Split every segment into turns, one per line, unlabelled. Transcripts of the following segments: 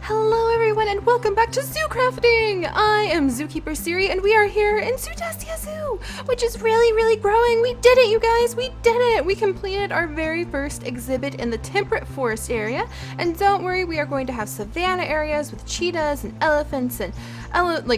Hello everyone and welcome back to Zoo Crafting! I am Zookeeper Seri and we are here in Zoodesia Zoo, which is really growing. We did it, you guys! We did it! We completed our very first exhibit in the temperate forest area, and don't worry, we are going to have savanna areas with cheetahs and elephants and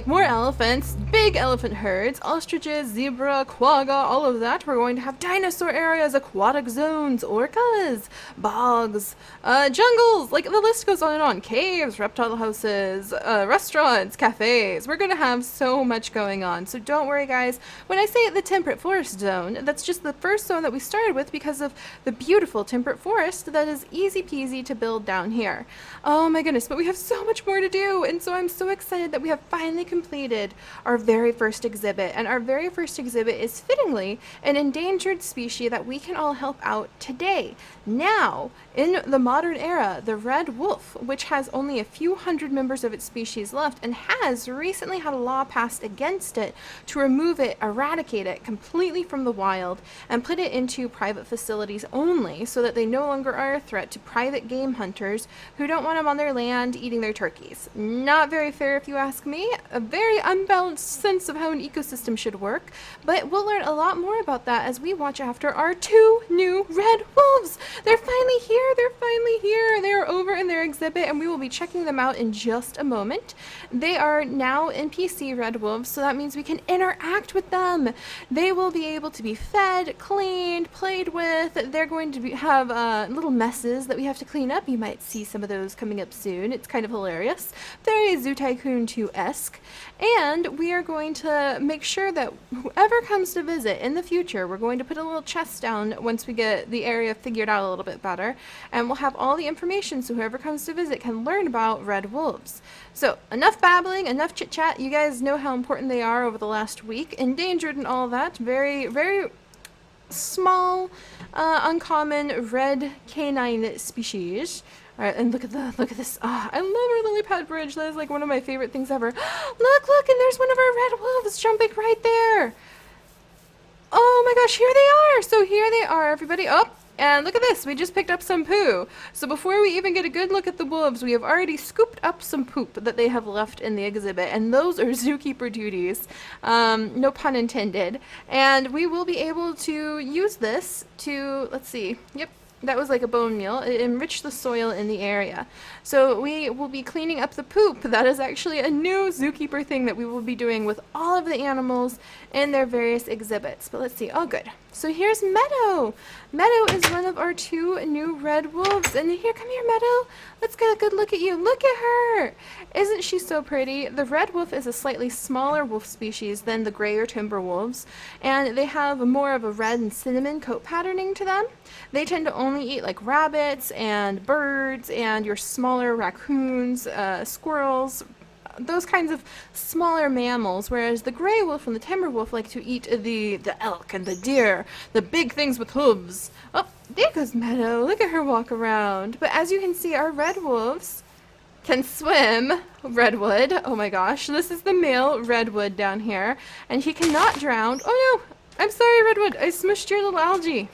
more elephants, big elephant herds, ostriches, zebra, quagga, all of that. We're going to have dinosaur areas, aquatic zones, orcas, bogs, jungles, like the list goes on and on. Caves, reptile houses, restaurants, cafes. We're going to have so much going on. So don't worry, guys. When I say the temperate forest zone, that's just the first zone that we started with because of the beautiful temperate forest that is easy peasy to build down here. Oh my goodness, but we have so much more to do, and so I'm so excited that we have finally completed our very first exhibit. And our very first exhibit is fittingly an endangered species that we can all help out today. Now, in the modern era, the red wolf, which has only a few hundred members of its species left and has recently had a law passed against it to remove it, eradicate it completely from the wild and put it into private facilities only so that they no longer are a threat to private game hunters who don't want them on their land eating their turkeys. Not very fair if you ask me. A very unbalanced sense of how an ecosystem should work, but we'll learn a lot more about that as we watch after our two new red wolves. They're finally here. They're finally here. They are over in their exhibit and we will be checking them out in just a moment. They are now NPC red wolves, so that means we can interact with them. They will be able to be fed, cleaned, played with. They're going to have little messes that we have to clean up. You might see some of those coming up soon. It's kind of hilarious. Very Zoo Tycoon 2-esque. And we are going to make sure that whoever comes to visit in the future, we're going to put a little chest down once we get the area figured out a little bit better, and we'll have all the information so whoever comes to visit can learn about red wolves. So enough babbling, enough chit chat. You guys know how important they are over the last week. Endangered and all that. Very small, uncommon red canine species. All right, and look at this. Oh, I love our lily pad bridge. That is like one of my favorite things ever. Look, and there's one of our red wolves jumping right there. Oh my gosh, here they are. So here they are, everybody. Oh, and look at this. We just picked up some poo. So before we even get a good look at the wolves, we have already scooped up some poop that they have left in the exhibit. And those are zookeeper duties. No pun intended. And we will be able to use this to, let's see. Yep. That was like a bone meal. It enriched the soil in the area. So we will be cleaning up the poop. That is actually a new zookeeper thing that we will be doing with all of the animals in their various exhibits. But let's see. Oh, good. So here's Meadow. Meadow is one of our two new red wolves. And here, come here, Meadow. Let's get a good look at you. Look at her. Isn't she so pretty? The red wolf is a slightly smaller wolf species than the gray or timber wolves. And they have more of a red and cinnamon coat patterning to them. They tend to only eat like rabbits and birds and your smaller raccoons, squirrels, those kinds of smaller mammals, whereas the gray wolf and the timber wolf like to eat the elk and the deer, the big things with hooves. Oh, there goes Meadow. Look at her walk around. But as you can see, our red wolves can swim redwood. Oh my gosh, this is the male redwood down here, and he cannot drown. Oh no, I'm sorry, redwood. I smushed your little algae.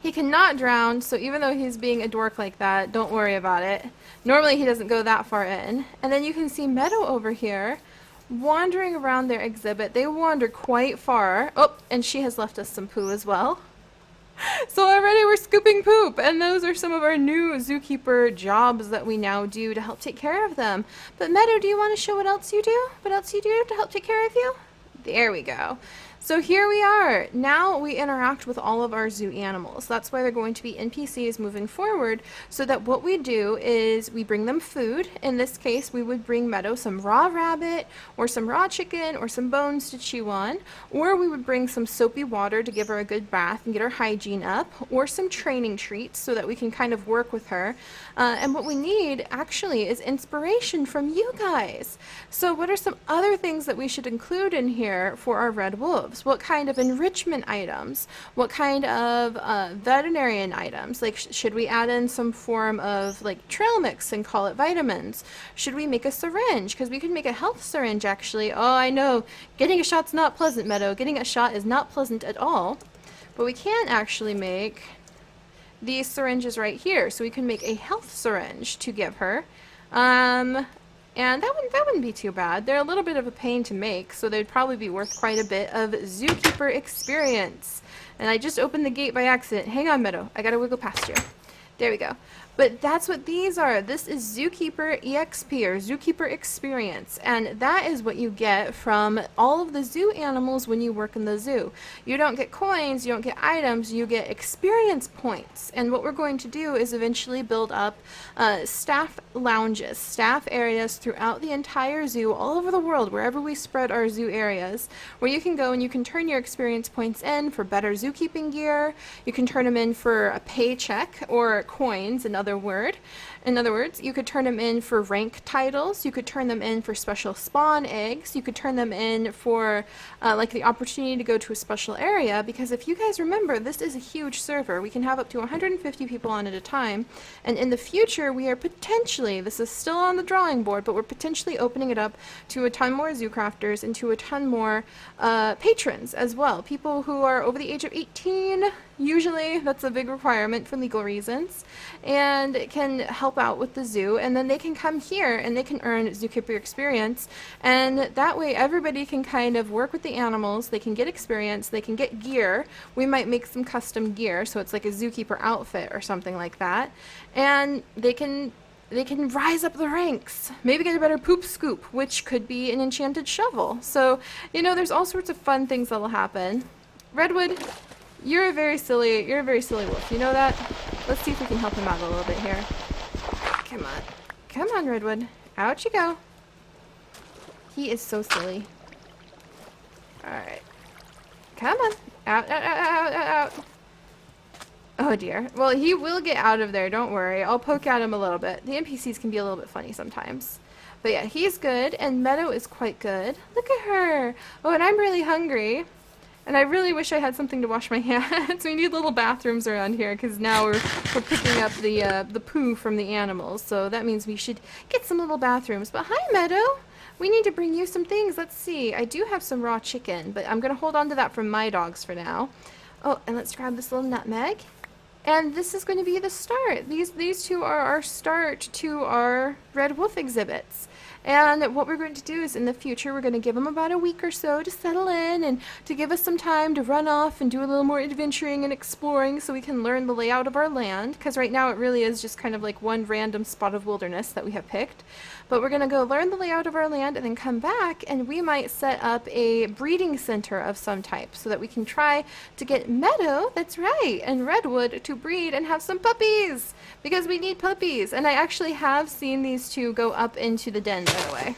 He cannot drown, so even though he's being a dork like that, don't worry about it. Normally he doesn't go that far in. And then you can see Meadow over here wandering around their exhibit. They wander quite far. Oh, and she has left us some poo as well. So already we're scooping poop, and those are some of our new zookeeper jobs that we now do to help take care of them. But Meadow, do you want to show what else you do? What else you do to help take care of you? There we go. So here we are. Now we interact with all of our zoo animals. That's why they're going to be NPCs moving forward, so that what we do is we bring them food. In this case, we would bring Meadow some raw rabbit or some raw chicken or some bones to chew on, or we would bring some soapy water to give her a good bath and get her hygiene up, or some training treats so that we can kind of work with her. And what we need actually is inspiration from you guys. So what are some other things that we should include in here for our red wolves? What kind of enrichment items? What kind of veterinarian items? Like, should we add in some form of like trail mix and call it vitamins? Should we make a syringe? Because we could make a health syringe actually. Oh, I know. Getting a shot's not pleasant, Meadow. Getting a shot is not pleasant at all. But we can actually make these syringes right here. So we can make a health syringe to give her. And that wouldn't be too bad. They're a little bit of a pain to make, so they'd probably be worth quite a bit of Zookeeper experience. And I just opened the gate by accident. Hang on, Meadow. I gotta wiggle past you. There we go. But that's what these are. This is Zookeeper Exp, or Zookeeper Experience, and that is what you get from all of the zoo animals when you work in the zoo. You don't get coins, you don't get items, you get experience points. And what we're going to do is eventually build up staff lounges, staff areas throughout the entire zoo, all over the world, wherever we spread our zoo areas, where you can go and you can turn your experience points in for better zookeeping gear. You can turn them in for a paycheck or coins, in other words, you could turn them in for rank titles, you could turn them in for special spawn eggs, you could turn them in for like the opportunity to go to a special area, because if you guys remember, this is a huge server. We can have up to 150 people on at a time, and in the future we are potentially, this is still on the drawing board, but we're potentially opening it up to a ton more zoo crafters and to a ton more patrons as well. People who are over the age of 18, usually that's a big requirement for legal reasons, and can help out with the zoo, and then they can come here and they can earn Zookeeper experience, and that way everybody can kind of work with the animals, they can get experience, they can get gear. We might make some custom gear, so it's like a zookeeper outfit or something like that, and they can rise up the ranks, maybe get a better poop scoop, which could be an enchanted shovel. So, you know, there's all sorts of fun things that'll happen. Redwood, you're a very silly wolf, you know that? Let's see if we can help him out a little bit here. Come on. Come on, Redwood. Out you go. He is so silly. Alright. Come on. Out, out, out, out, out, out. Oh dear. Well, he will get out of there, don't worry. I'll poke at him a little bit. The NPCs can be a little bit funny sometimes. But yeah, he's good, and Meadow is quite good. Look at her! Oh, and I'm really hungry. And I really wish I had something to wash my hands. We need little bathrooms around here, because now we're picking up the poo from the animals. So that means we should get some little bathrooms. But hi, Meadow! We need to bring you some things. Let's see. I do have some raw chicken, but I'm going to hold on to that for my dogs for now. Oh, and let's grab this little nutmeg. And this is going to be the start. These two are our start to our red wolf exhibits. And what we're going to do is in the future, we're going to give them about a week or so to settle in and to give us some time to run off and do a little more adventuring and exploring so we can learn the layout of our land. Because right now it really is just kind of like one random spot of wilderness that we have picked. But we're going to go learn the layout of our land and then come back, and we might set up a breeding center of some type so that we can try to get Meadow, that's right, and Redwood to breed and have some puppies, because we need puppies. And I actually have seen these two go up into the den, by the way.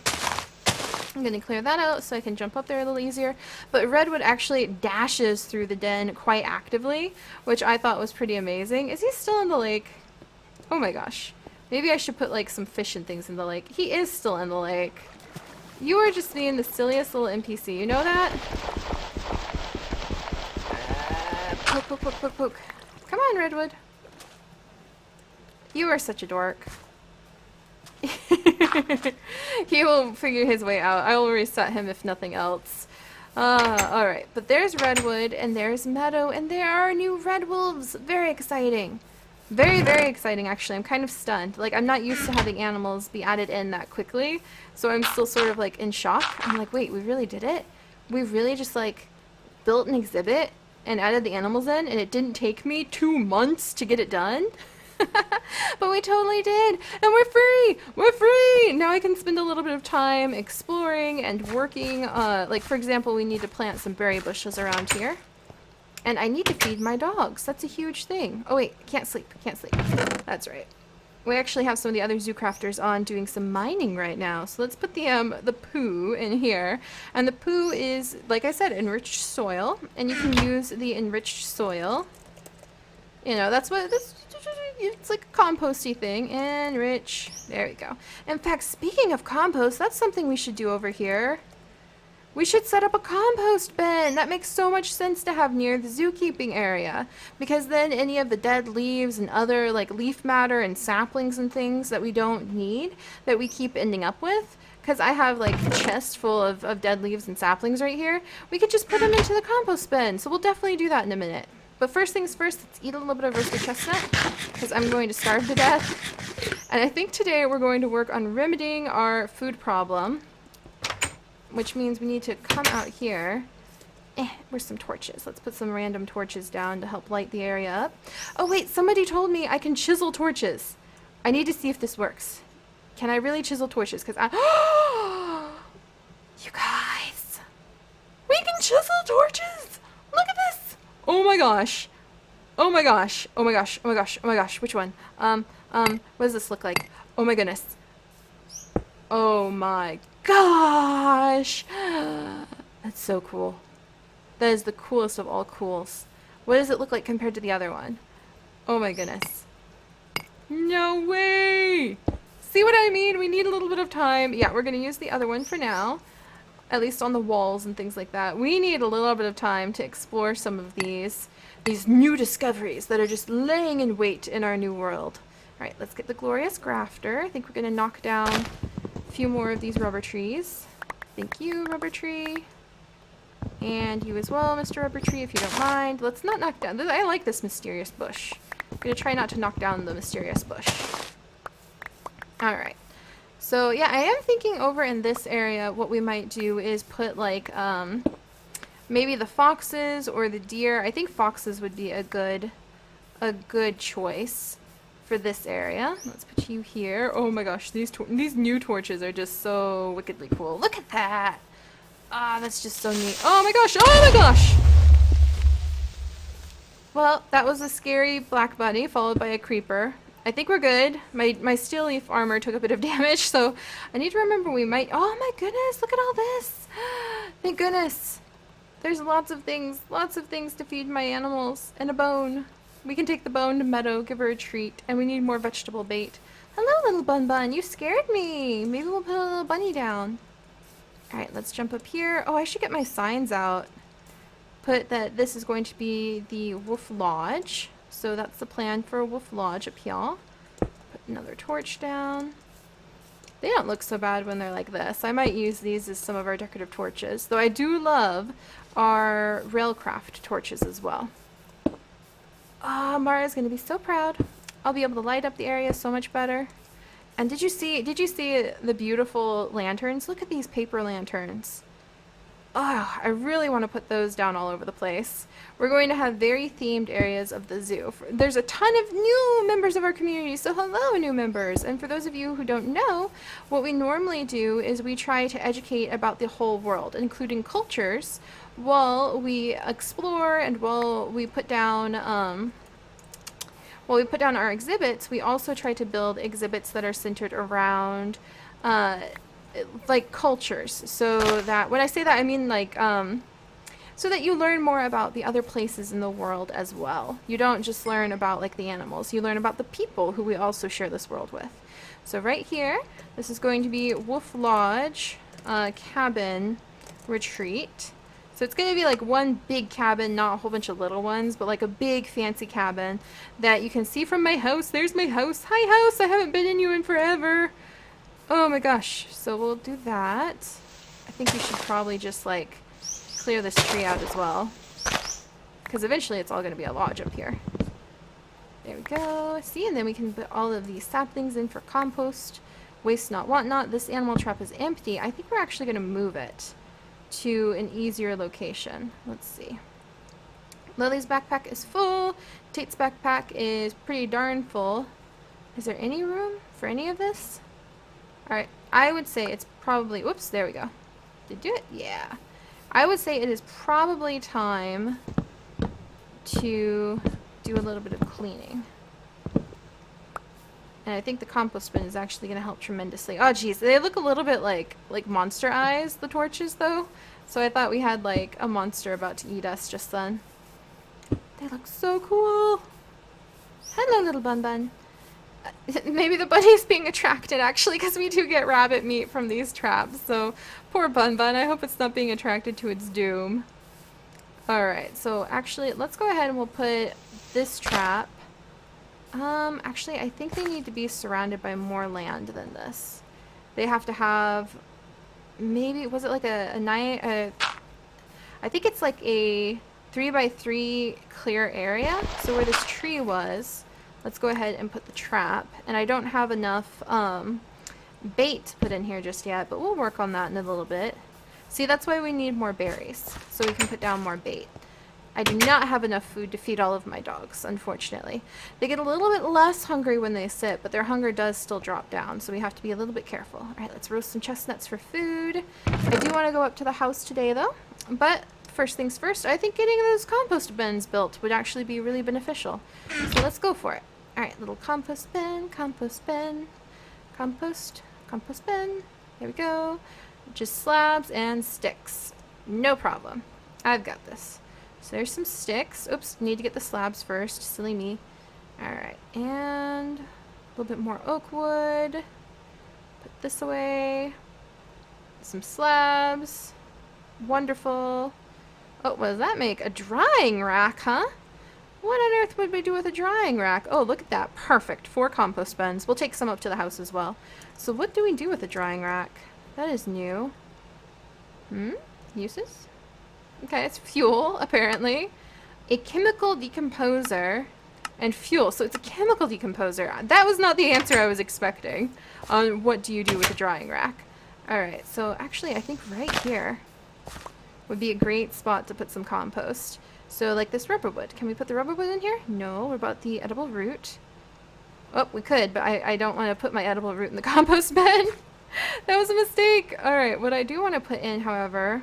I'm going to clear that out so I can jump up there a little easier. But Redwood actually dashes through the den quite actively, which I thought was pretty amazing. Is he still in the lake? Oh my gosh. Maybe I should put like some fish and things in the lake. He is still in the lake. You are just being the silliest little NPC. You know that? Poke, poke, poke, poke, poke. Come on, Redwood. You are such a dork. He will figure his way out. I will reset him if nothing else. Alright. But there's Redwood, and there's Meadow, and there are new red wolves. Very exciting. Very, very exciting, actually. I'm kind of stunned. Like, I'm not used to having animals be added in that quickly, so I'm still sort of, like, in shock. I'm like, wait, we really did it? We really just, like, built an exhibit and added the animals in, and it didn't take me 2 months to get it done? But we totally did, and we're free! We're free! Now I can spend a little bit of time exploring and working. Like, for example, we need to plant some berry bushes around here. And I need to feed my dogs. That's a huge thing. Oh wait, can't sleep. Can't sleep. That's right. We actually have some of the other zoo crafters on doing some mining right now. So let's put the poo in here. And the poo is, like I said, enriched soil. And you can use the enriched soil. You know, that's what this. It's like a composty thing. Enrich. There we go. In fact, speaking of compost, that's something we should do over here. We should set up a compost bin. That makes so much sense to have near the zookeeping area, because then any of the dead leaves and other like leaf matter and saplings and things that we don't need that we keep ending up with, because I have like a chest full of dead leaves and saplings right here, we could just put them into the compost bin. So we'll definitely do that in a minute. But first things first, let's eat a little bit of roasted chestnut, because I'm going to starve to death. And I think today we're going to work on remedying our food problem, which means we need to come out here. Where's some torches? Let's put some random torches down to help light the area up. Oh wait, somebody told me I can chisel torches. I need to see if this works. Can I really chisel torches? Because you guys, we can chisel torches. Look at this. Oh my gosh. Oh my gosh. Oh my gosh. Oh my gosh. Oh my gosh. Which one? What does this look like? Oh my goodness. Oh my gosh. That's so cool. That is the coolest of all cools. What does it look like compared to the other one? Oh my goodness. No way! See what I mean? We need a little bit of time. Yeah, we're going to use the other one for now. At least on the walls and things like that. We need a little bit of time to explore some of these new discoveries that are just laying in wait in our new world. Alright, let's get the glorious grafter. I think we're going to knock down a few more of these rubber trees. Thank you, rubber tree. And you as well, Mr. Rubber Tree, if you don't mind. Let's not knock down... I like this mysterious bush. I'm going to try not to knock down the mysterious bush. Alright. So, yeah, I am thinking over in this area what we might do is put, like, maybe the foxes or the deer. I think foxes would be a good choice for this area. Let's put you here. Oh my gosh, these new torches are just so wickedly cool. Look at that! Ah, that's just so neat. Oh my gosh! Oh my gosh! Well, that was a scary black bunny followed by a creeper. I think we're good. My steel leaf armor took a bit of damage, so I need to remember we might... Oh my goodness, look at all this! Thank goodness. There's lots of things to feed my animals. And a bone. We can take the bone to Meadow, give her a treat, and we need more vegetable bait. Hello, little bun bun, you scared me. Maybe we'll put a little bunny down. Alright, let's jump up here. Oh, I should get my signs out. Put that this is going to be the Wolf Lodge. So that's the plan for a Wolf Lodge up here. Put another torch down. They don't look so bad when they're like this. I might use these as some of our decorative torches. Though I do love our railcraft torches as well. Ah, Mara's going to be so proud. I'll be able to light up the area so much better. And did you see the beautiful lanterns? Look at these paper lanterns. Oh, I really want to put those down all over the place. We're going to have very themed areas of the zoo. There's a ton of new members of our community, so hello new members. And for those of you who don't know, what we normally do is we try to educate about the whole world, including cultures, while we explore and while we put down our exhibits. We also try to build exhibits that are centered around like cultures, so that when I say that I mean like so that you learn more about the other places in the world as well. You don't just learn about like the animals, you learn about the people who we also share this world with. So right here, this is going to be Wolf Lodge cabin retreat. So it's going to be like one big cabin, not a whole bunch of little ones, but like a big fancy cabin that you can see from my house. There's my house. Hi house, I haven't been in you in forever. Oh my gosh. So we'll do that. I think we should probably just like clear this tree out as well, because eventually it's all going to be a lodge up here. There we go. See, and then we can put all of these saplings in for compost. Waste not, want not. This animal trap is empty. I think we're actually going to move it to an easier location. Let's see. Lily's backpack is full. Tate's backpack is pretty darn full. Is there any room for any of this? Alright, I would say it's probably... Whoops, there we go. Did it do it? Yeah. I would say it is probably time to do a little bit of cleaning. And I think the compost bin is actually going to help tremendously. Oh, geez. They look a little bit like monster eyes, the torches, though. So I thought we had, like, a monster about to eat us just then. They look so cool. Hello, little bun bun. Maybe the bunny's being attracted, actually, because we do get rabbit meat from these traps. So, poor bun bun. I hope it's not being attracted to its doom. Alright, so actually, let's go ahead and we'll put this trap. Actually, I think they need to be surrounded by more land than this. They have to have, maybe, was it like I think it's like a 3x3 clear area. So where this tree was, let's go ahead and put the trap. And I don't have enough bait to put in here just yet, but we'll work on that in a little bit. See, that's why we need more berries, so we can put down more bait. I do not have enough food to feed all of my dogs, unfortunately. They get a little bit less hungry when they sit, but their hunger does still drop down, so we have to be a little bit careful. All right, let's roast some chestnuts for food. I do want to go up to the house today, though, but first things first, I think getting those compost bins built would actually be really beneficial. So let's go for it. All right, little compost bin, compost bin, compost bin. There we go. Just slabs and sticks. No problem. I've got this. So there's some sticks. Oops, need to get the slabs first. Silly me. Alright, and a little bit more oak wood. Put this away. Some slabs. Wonderful. Oh, what does that make? A drying rack, huh? What on earth would we do with a drying rack? Oh, look at that. Perfect. 4 compost bins. We'll take some up to the house as well. So what do we do with a drying rack? That is new. Uses? Okay, it's fuel, apparently. A chemical decomposer and fuel. So it's a chemical decomposer. That was not the answer I was expecting on what do you do with a drying rack. Alright, so actually I think right here would be a great spot to put some compost. So like this rubber wood. Can we put the rubber wood in here? No. What about the edible root? Oh, we could, but I don't want to put my edible root in the compost bin. That was a mistake. Alright, what I do want to put in, however,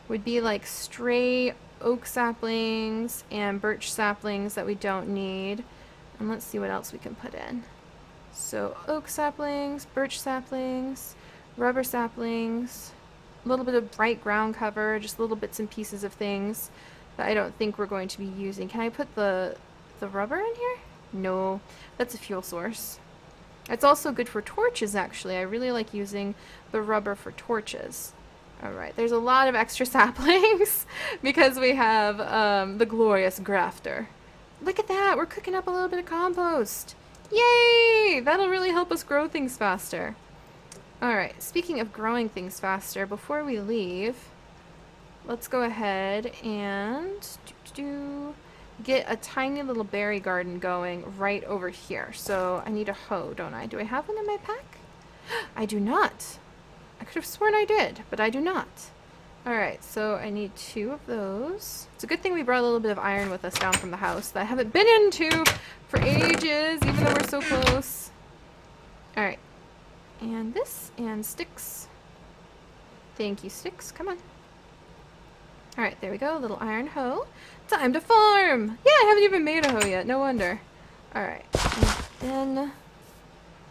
would be like stray oak saplings and birch saplings that we don't need. And let's see what else we can put in. So oak saplings, birch saplings, rubber saplings, a little bit of bright ground cover, just little bits and pieces of things that I don't think we're going to be using. Can I put the rubber in here? No, that's a fuel source. It's also good for torches, actually. I really like using the rubber for torches. Alright, there's a lot of extra saplings because we have the glorious grafter. Look at that! We're cooking up a little bit of compost! Yay! That'll really help us grow things faster. Alright, speaking of growing things faster, before we leave, let's go ahead and get a tiny little berry garden going right over here. So I need a hoe, don't I? Do I have one in my pack? I do not. I could have sworn I did, but I do not. Alright, so I need 2 of those. It's a good thing we brought a little bit of iron with us down from the house that I haven't been into for ages, even though we're so close. Alright. And this, and sticks. Thank you, sticks. Come on. Alright, there we go. Little iron hoe. Time to farm! Yeah, I haven't even made a hoe yet. No wonder. Alright. And then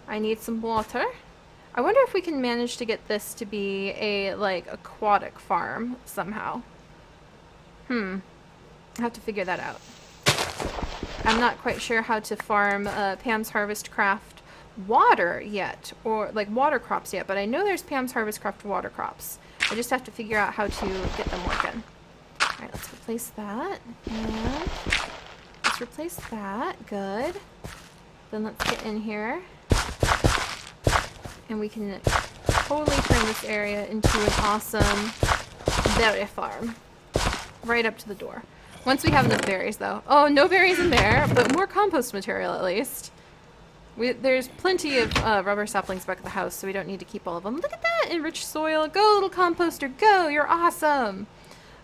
I need some water. I wonder if we can manage to get this to be a, like, aquatic farm somehow. I have to figure that out. I'm not quite sure how to farm Pam's Harvest Craft water yet, or, like, water crops yet, but I know there's Pam's Harvest Craft water crops. I just have to figure out how to get them working. Alright, let's replace that. And let's replace that. Good. Then let's get in here. And we can totally turn this area into an awesome berry farm. Right up to the door. Once we have enough berries, though. Oh, no berries in there, but more compost material at least. There's plenty of rubber saplings back at the house, so we don't need to keep all of them. Look at that! Enriched soil. Go, little composter, go! You're awesome!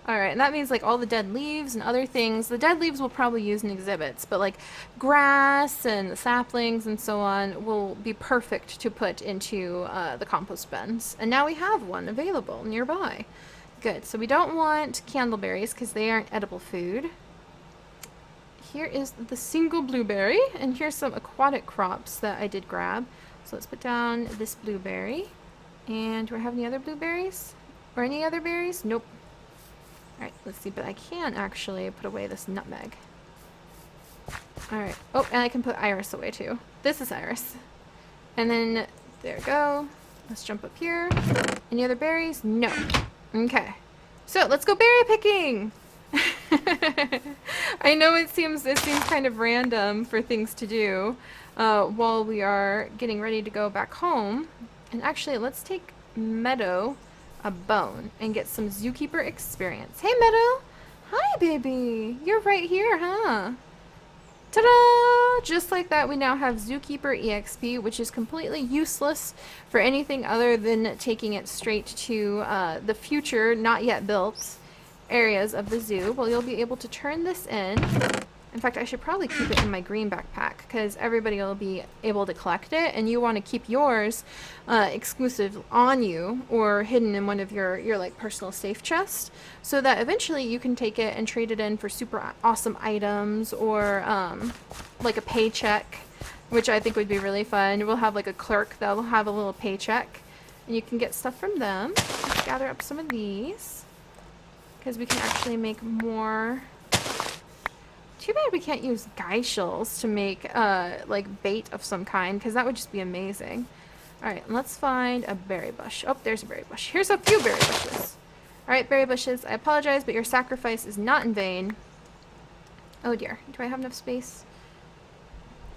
Alright, and that means like all the dead leaves and other things. The dead leaves we'll probably use in exhibits, but like grass and saplings and so on will be perfect to put into the compost bins. And now we have one available nearby. Good, so we don't want candleberries because they aren't edible food. Here is the single blueberry, and here's some aquatic crops that I did grab. So let's put down this blueberry. And do I have any other blueberries? Or any other berries? Nope. Alright, let's see, but I can actually put away this nutmeg. Alright. Oh, and I can put iris away too. This is iris. And then, there we go. Let's jump up here. Any other berries? No. Okay. So, let's go berry picking! I know it seems kind of random for things to do while we are getting ready to go back home. And actually, let's take Meadow a bone and get some Zookeeper experience. Hey, Meadow! Hi, baby! You're right here, huh? Ta-da! Just like that, we now have Zookeeper Exp, which is completely useless for anything other than taking it straight to the future, not yet built areas of the zoo. Well, you'll be able to turn this in. In fact, I should probably keep it in my green backpack because everybody will be able to collect it, and you want to keep yours exclusive on you or hidden in one of your like personal safe chests, so that eventually you can take it and trade it in for super awesome items or like a paycheck, which I think would be really fun. We'll have like a clerk that'll have a little paycheck, and you can get stuff from them. Let's gather up some of these because we can actually make more. Too bad we can't use guy shells to make like bait of some kind, because that would just be amazing. Alright, let's find a berry bush. Oh, there's a berry bush. Here's a few berry bushes. Alright, berry bushes, I apologize, but your sacrifice is not in vain. Oh dear, do I have enough space?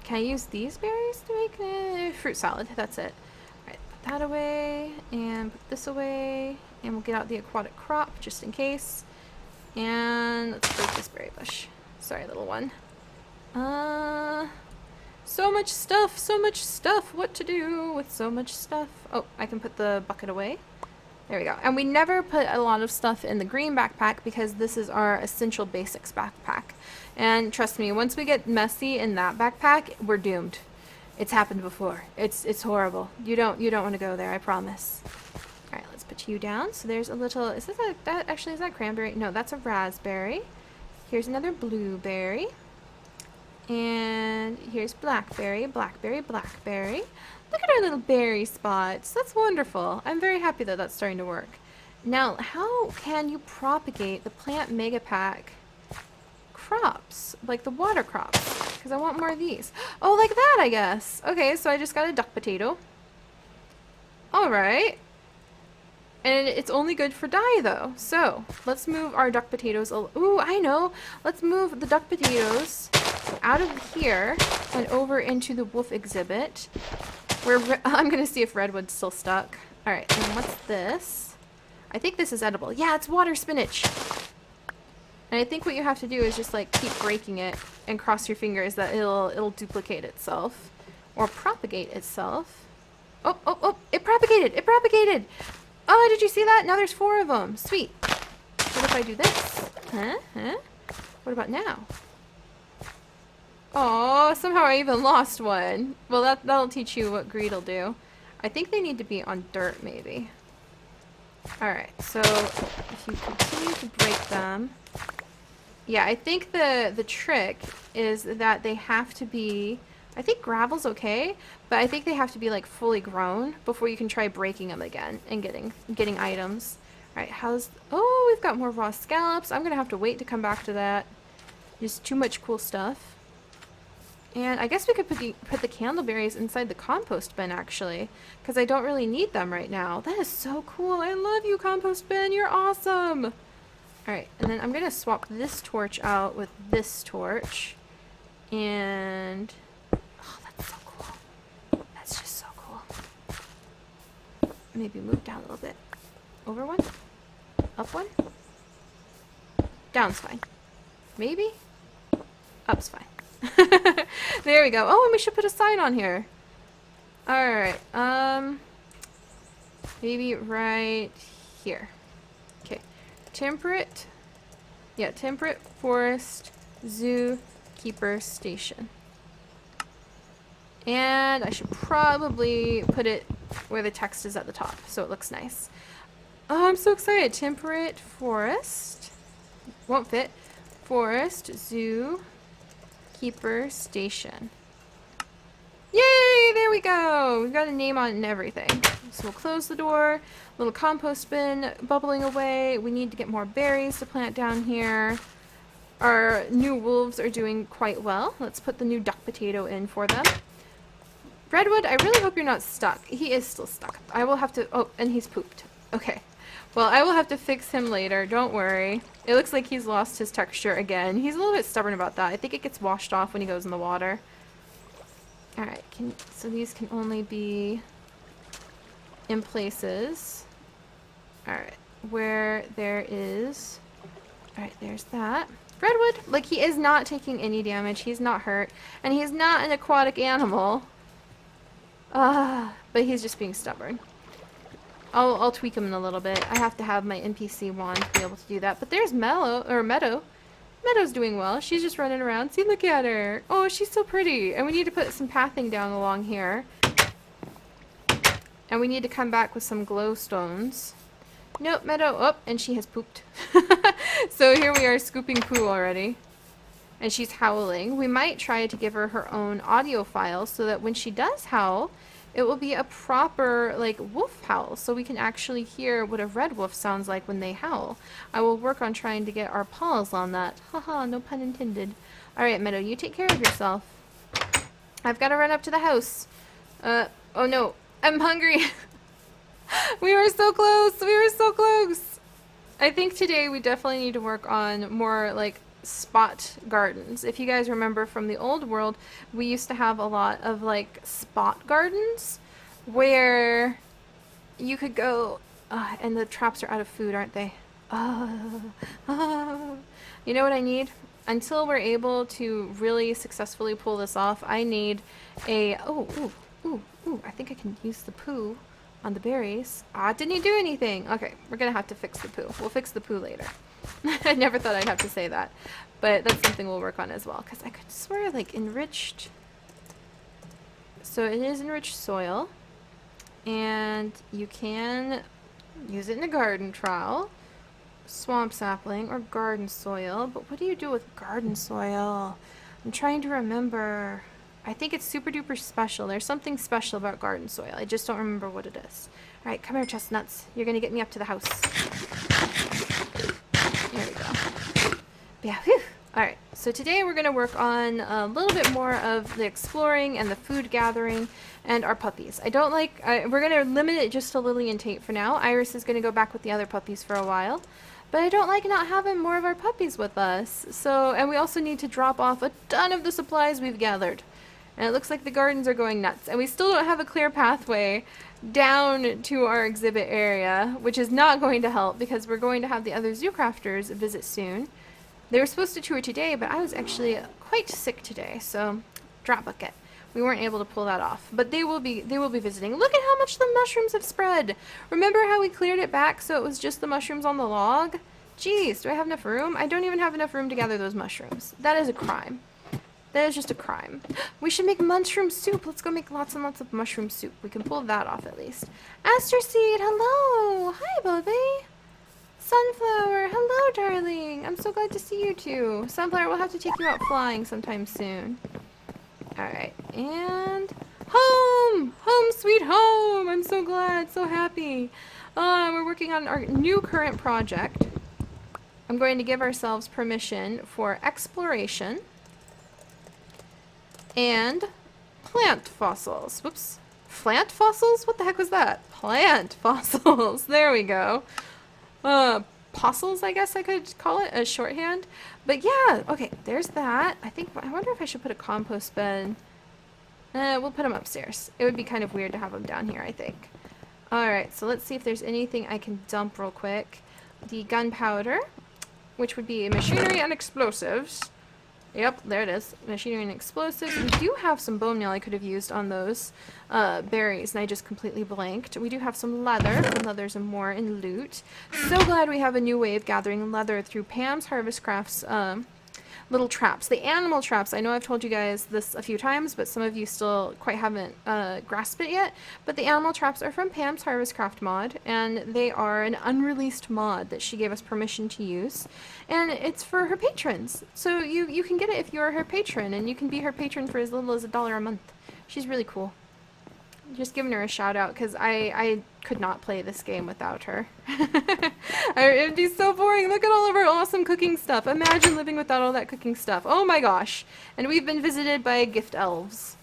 Can I use these berries to make a fruit salad? That's it. Alright, put that away, and put this away, and we'll get out the aquatic crop just in case. And let's break this berry bush. Sorry, little one. So much stuff, so much stuff. What to do with so much stuff? Oh, I can put the bucket away. There we go. And we never put a lot of stuff in the green backpack because this is our essential basics backpack. And trust me, once we get messy in that backpack, we're doomed. It's happened before. It's horrible. You don't want to go there, I promise. All right, let's put you down. So there's a little, is this is that cranberry? No, that's a raspberry. Here's another blueberry. And here's blackberry, blackberry, blackberry. Look at our little berry spots. That's wonderful. I'm very happy that that's starting to work. Now, how can you propagate the plant mega pack crops, like the water crops? Because I want more of these. Oh, like that, I guess. Okay, so I just got a duck potato. All right. And it's only good for dye, though. So, let's move our duck potatoes. Ooh, I know. Let's move the duck potatoes out of here and over into the wolf exhibit. Where I'm going to see if redwood's still stuck. Alright, and what's this? I think this is edible. Yeah, it's water spinach. And I think what you have to do is just, like, keep breaking it and cross your fingers that it'll duplicate itself. Or propagate itself. Oh, oh, oh! It propagated! It propagated! Oh, did you see that? Now there's 4 of them. Sweet. What if I do this? Huh? Huh? What about now? Oh, somehow I even lost one. Well, that'll teach you what greed'll do. I think they need to be on dirt, maybe. Alright, so if you continue to break them... Yeah, I think the trick is that they have to be... I think gravel's okay, but I think they have to be like fully grown before you can try breaking them again and getting items. Alright, oh, we've got more raw scallops. I'm gonna have to wait to come back to that. Just too much cool stuff. And I guess we could put the candleberries inside the compost bin, actually, because I don't really need them right now. That is so cool. I love you, compost bin. You're awesome. Alright, and then I'm gonna swap this torch out with this torch. And... That's just so cool. Maybe move down a little bit. Over one? Up one? Down's fine. Maybe? Up's fine. There we go. Oh, and we should put a sign on here. Alright, maybe right here. Okay. Temperate Forest Zookeeper Station. And I should probably put it where the text is at the top, so it looks nice. Oh, I'm so excited. Temperate Forest. Won't fit. Forest Zookeeper Station. Yay! There we go! We've got a name on it and everything. So we'll close the door. Little compost bin bubbling away. We need to get more berries to plant down here. Our new wolves are doing quite well. Let's put the new duck potato in for them. Redwood, I really hope you're not stuck. He is still stuck. I will have to... Oh, and he's pooped. Okay. Well, I will have to fix him later. Don't worry. It looks like he's lost his texture again. He's a little bit stubborn about that. I think it gets washed off when he goes in the water. Alright, so these can only be in places. Alright, where there is... Alright, there's that. Redwood, like, he is not taking any damage. He's not hurt. And he's not an aquatic animal. But he's just being stubborn. I'll tweak him in a little bit. I have to have my NPC wand to be able to do that. But there's Meadow. Meadow's doing well. She's just running around. See, look at her. Oh, she's so pretty. And we need to put some pathing down along here. And we need to come back with some glowstones. Nope, Meadow. Oh, and she has pooped. So here we are scooping poo already. And she's howling. We might try to give her her own audio file so that when she does howl, it will be a proper, like, wolf howl. So we can actually hear what a red wolf sounds like when they howl. I will work on trying to get our paws on that. Haha, no pun intended. Alright, Meadow, you take care of yourself. I've got to run up to the house. Oh no, I'm hungry. We were so close. We were so close. I think today we definitely need to work on more, like, spot gardens. If you guys remember from the old world, we used to have a lot of, like, spot gardens where you could go, and the traps are out of food, aren't they? You know what I need? Until we're able to really successfully pull this off, I need a, I think I can use the poo on the berries. Didn't he do anything? Okay, we're gonna have to fix the poo. We'll fix the poo later. I never thought I'd have to say that, but that's something we'll work on as well, because I could swear, like, enriched. So it is enriched soil, and you can use it in a garden trowel, swamp sapling, or garden soil. But what do you do with garden soil? I'm trying to remember. I think it's super duper special. There's something special about garden soil. I just don't remember what it is. All right, come here, chestnuts. You're gonna get me up to the house. There we go. Yeah, whew. Alright, so today we're going to work on a little bit more of the exploring and the food gathering and our puppies. I don't like, we're going to limit it just to Lily and Tate for now. Iris is going to go back with the other puppies for a while. But I don't like not having more of our puppies with us. So, and we also need to drop off a ton of the supplies we've gathered. And it looks like the gardens are going nuts. And we still don't have a clear pathway down to our exhibit area, which is not going to help because we're going to have the other zoo crafters visit soon. They were supposed to tour today, but I was actually quite sick today, so drop bucket. We weren't able to pull that off, but they will be visiting. Look at how much the mushrooms have spread. Remember how we cleared it back so it was just the mushrooms on the log? Jeez, do I have enough room? I don't even have enough room to gather those mushrooms. That is a crime. That is just a crime. We should make mushroom soup. Let's go make lots and lots of mushroom soup. We can pull that off at least. Aster Seed, hello. Hi, Bobby. Sunflower, hello, darling. I'm so glad to see you too. Sunflower, we'll have to take you out flying sometime soon. Alright, and home! Home sweet home! I'm so glad, so happy. We're working on our new current project. I'm going to give ourselves permission for exploration and plant fossils. Whoops. Plant fossils? What the heck was that? Plant fossils. There we go. Fossils, I guess I could call it, as shorthand. But yeah, okay, there's that. I wonder if I should put a compost bin. We'll put them upstairs. It would be kind of weird to have them down here, I think. Alright, so let's see if there's anything I can dump real quick. The gunpowder, which would be machinery and explosives. Yep, there it is. Machinery and explosives. We do have some bone meal I could have used on those berries, and I just completely blanked. We do have some leather. Leathers and more in loot. So glad we have a new way of gathering leather through Pam's Harvest Crafts little traps. The animal traps, I know I've told you guys this a few times, but some of you still quite haven't grasped it yet. But the animal traps are from Pam's Harvest Craft mod, and they are an unreleased mod that she gave us permission to use. And it's for her patrons. So you can get it if you're her patron, and you can be her patron for as little as $1 a month. She's really cool. Just giving her a shout out because I could not play this game without her. It'd be so boring. Look at all of our awesome cooking stuff. Imagine living without all that cooking stuff. Oh my gosh. And we've been visited by gift elves.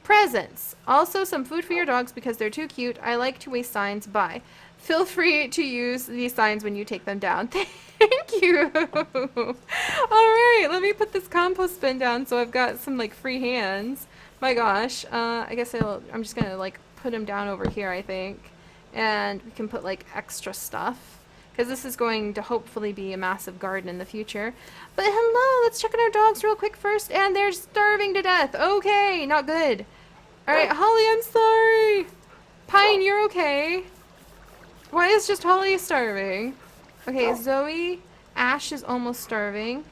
Presents. Also some food for your dogs because they're too cute. I like to waste signs. Bye. Feel free to use these signs when you take them down. Thank you. Alright, let me put this compost bin down so I've got some like free hands. My gosh, I guess I'm just gonna like put him down over here, I think, and we can put like extra stuff. because this is going to hopefully be a massive garden in the future. But hello, let's check on our dogs real quick first, and they're starving to death. Okay, not good. All right, Holly, I'm sorry. Pine, you're okay. Why is just Holly starving? Okay, Zoe, Ash is almost starving.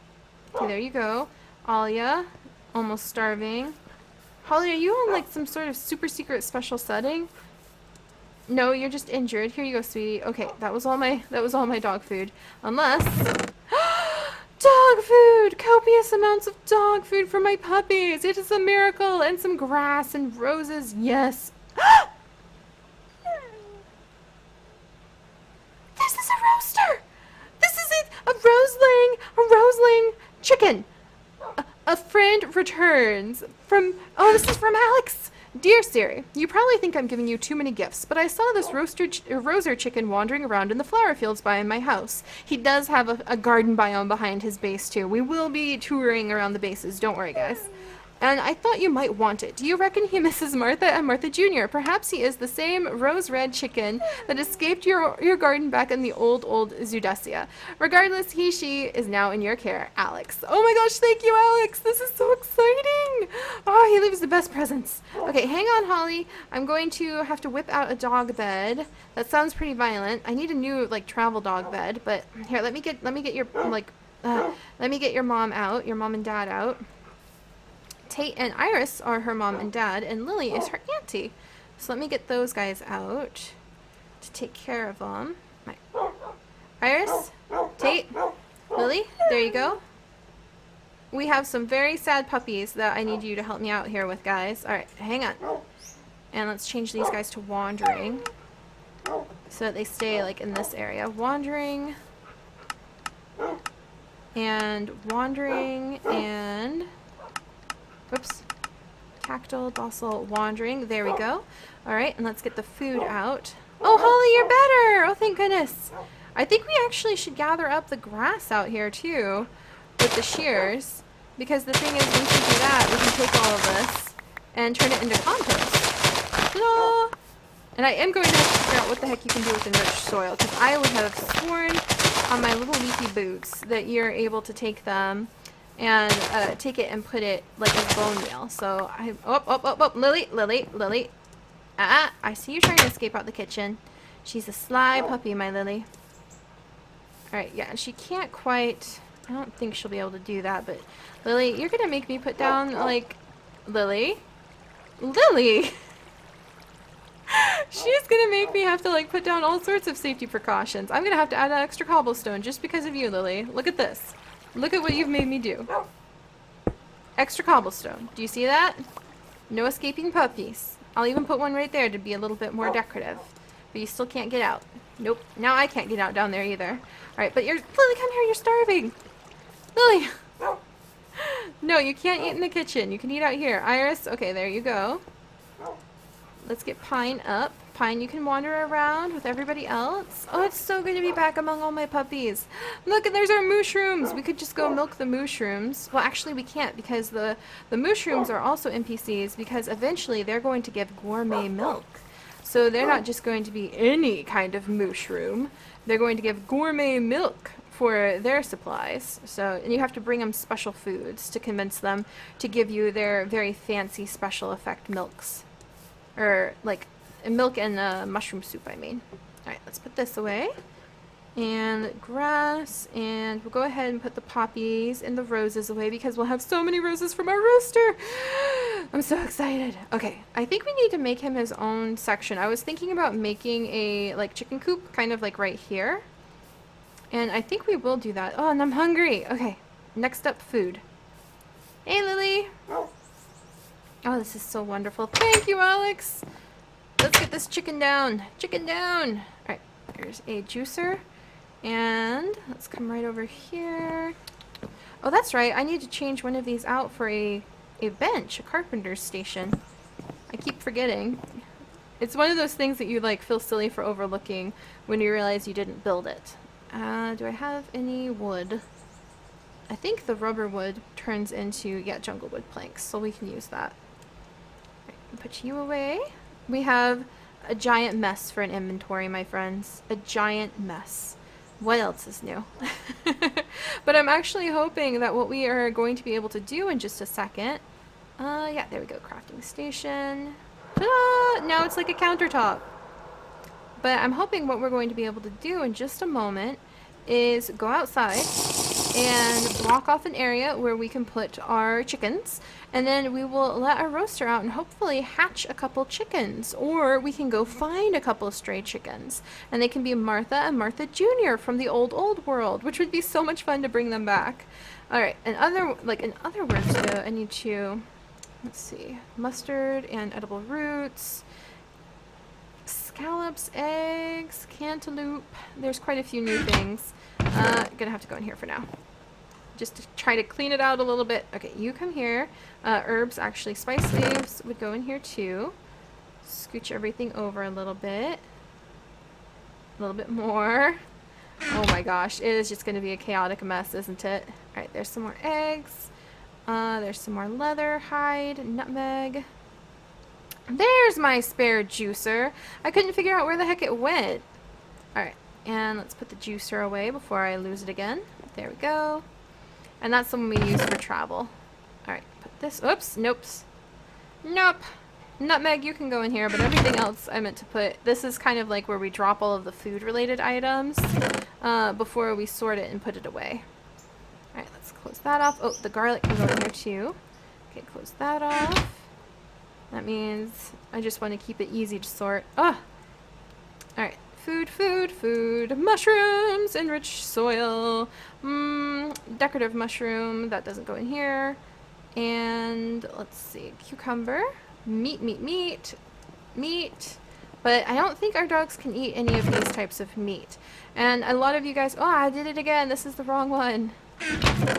Okay, there you go. Alia, almost starving. Holly, are you on like some sort of super secret special setting? No, you're just injured. Here you go, sweetie. Okay, that was all my dog food. Unless dog food! Copious amounts of dog food for my puppies. It is a miracle. And some grass and roses. Yes. This is a roaster. This is it. A roseling chicken. A friend returns from, oh, this is from Alex. Dear Seri, you probably think I'm giving you too many gifts, but I saw this roser chicken wandering around in the flower fields by my house. He does have a garden biome behind his base too. We will be touring around the bases, don't worry guys. And I thought you might want it. Do you reckon he misses Martha and Martha Jr.? Perhaps he is the same rose-red chicken that escaped your garden back in the old Zoodesia. Regardless, she is now in your care. Alex. Oh my gosh, thank you, Alex. This is so exciting. Oh, he leaves the best presents. Okay, hang on, Holly. I'm going to have to whip out a dog bed. That sounds pretty violent. I need a new, like, travel dog bed. But here, let me get your, like, let me get your mom out, your mom and dad out. Tate and Iris are her mom and dad, and Lily is her auntie. So let me get those guys out to take care of them. Iris, Tate, Lily, there you go. We have some very sad puppies that I need you to help me out here with, guys. Alright, hang on. And let's change these guys to wandering so that they stay like in this area. Wandering and oops. Tactile, docile, wandering. There we go. Alright, and let's get the food out. Oh, Holly, you're better! Oh, thank goodness. I think we actually should gather up the grass out here, too, with the shears. Because the thing is, once we do that, we can take all of this and turn it into compost. Ta-da! And I am going to have to figure out what the heck you can do with enriched soil, because I would have sworn on my little leafy boots that you're able to take them and take it and put it like as bone meal. So I Lily. I see you trying to escape out the kitchen. She's a sly puppy, my Lily. Alright, yeah, she can't quite, I don't think she'll be able to do that, but Lily, you're gonna make me put down like Lily. She's gonna make me have to like put down all sorts of safety precautions. I'm gonna have to add an extra cobblestone just because of you, Lily. Look at this. Look at what you've made me do. Extra cobblestone. Do you see that? No escaping puppies. I'll even put one right there to be a little bit more decorative. But you still can't get out. Nope. Now I can't get out down there either. Alright, but Lily, come here. You're starving. Lily. No, you can't eat in the kitchen. You can eat out here. Iris. Okay, there you go. Let's get Pine up. Pine, you can wander around with everybody else. Oh, it's so good to be back among all my puppies. Look, and there's our mushrooms. We could just go milk the mushrooms. Well, actually, we can't because the mushrooms are also NPCs because eventually they're going to give gourmet milk. So they're not just going to be any kind of mushroom. They're going to give gourmet milk for their supplies. So, and you have to bring them special foods to convince them to give you their very fancy special effect milks. Or, like, milk and mushroom soup, I mean. Alright, let's put this away. And grass, and we'll go ahead and put the poppies and the roses away because we'll have so many roses from our rooster. I'm so excited. Okay, I think we need to make him his own section. I was thinking about making a, like, chicken coop kind of like right here. And I think we will do that. Oh, and I'm hungry. Okay, next up, food. Hey, Lily. Oh, this is so wonderful. Thank you, Alex. Let's get this chicken down. Chicken down. Alright, here's a juicer. And let's come right over here. Oh, that's right. I need to change one of these out for a bench, a Carpenter Station. I keep forgetting. It's one of those things that you like feel silly for overlooking when you realize you didn't build it. Do I have any wood? I think the rubber wood turns into, yeah, jungle wood planks, so we can use that. Put you away. We have a giant mess for an inventory, my friends. A giant mess. What else is new? But I'm actually hoping that what we are going to be able to do in just a second. Yeah, there we go. Crafting station. Ta-da! Now it's like a countertop. But I'm hoping what we're going to be able to do in just a moment is go outside and block off an area where we can put our chickens, and then we will let our roaster out and hopefully hatch a couple chickens, or we can go find a couple of stray chickens, and they can be Martha and Martha Jr. from the old world, which would be so much fun to bring them back. Alright, in other words though, I need to, let's see, mustard and edible roots, scallops, eggs, cantaloupe. There's quite a few new things. Gonna have to go in here for now, just to try to clean it out a little bit. Okay, you come here. Herbs, actually, spice leaves would go in here too. Scooch everything over a little bit more. Oh my gosh, it is just gonna be a chaotic mess, isn't it? All right, there's some more eggs. There's some more leather, hide, nutmeg. There's my spare juicer. I couldn't figure out where the heck it went. Alright, and let's put the juicer away before I lose it again. There we go. And that's the one we use for travel. Alright, put this. Oops, nope. Nutmeg, you can go in here, but everything else I meant to put. This is kind of like where we drop all of the food-related items before we sort it and put it away. Alright, let's close that off. Oh, the garlic can go in here too. Okay, close that off. That means I just want to keep it easy to sort. Ah! Alright. Food. Mushrooms! Enriched soil. Decorative mushroom. That doesn't go in here. And let's see. Cucumber. Meat. But I don't think our dogs can eat any of these types of meat. And a lot of you guys... Oh, I did it again. This is the wrong one.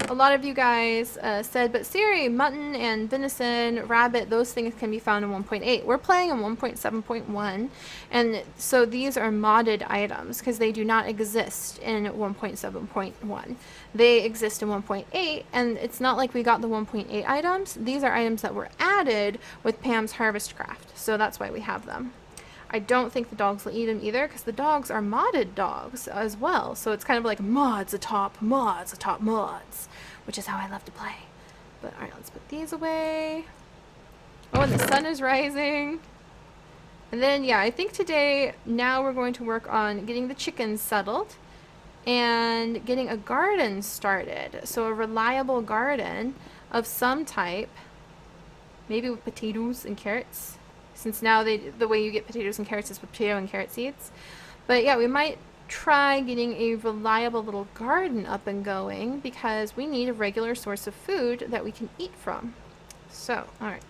A lot of you guys said, but Seri, mutton and venison, rabbit, those things can be found in 1.8. We're playing in 1.7.1, and so these are modded items because they do not exist in 1.7.1. They exist in 1.8, and it's not like we got the 1.8 items. These are items that were added with Pam's Harvest Craft, so that's why we have them. I don't think the dogs will eat them either because the dogs are modded dogs as well. So it's kind of like mods atop mods, which is how I love to play. But alright, let's put these away. Oh, and the sun is rising. And then, yeah, I think today, now we're going to work on getting the chickens settled and getting a garden started. So a reliable garden of some type, maybe with potatoes and carrots. Since now the way you get potatoes and carrots is with potato and carrot seeds. But yeah, we might try getting a reliable little garden up and going because we need a regular source of food that we can eat from. So, alright.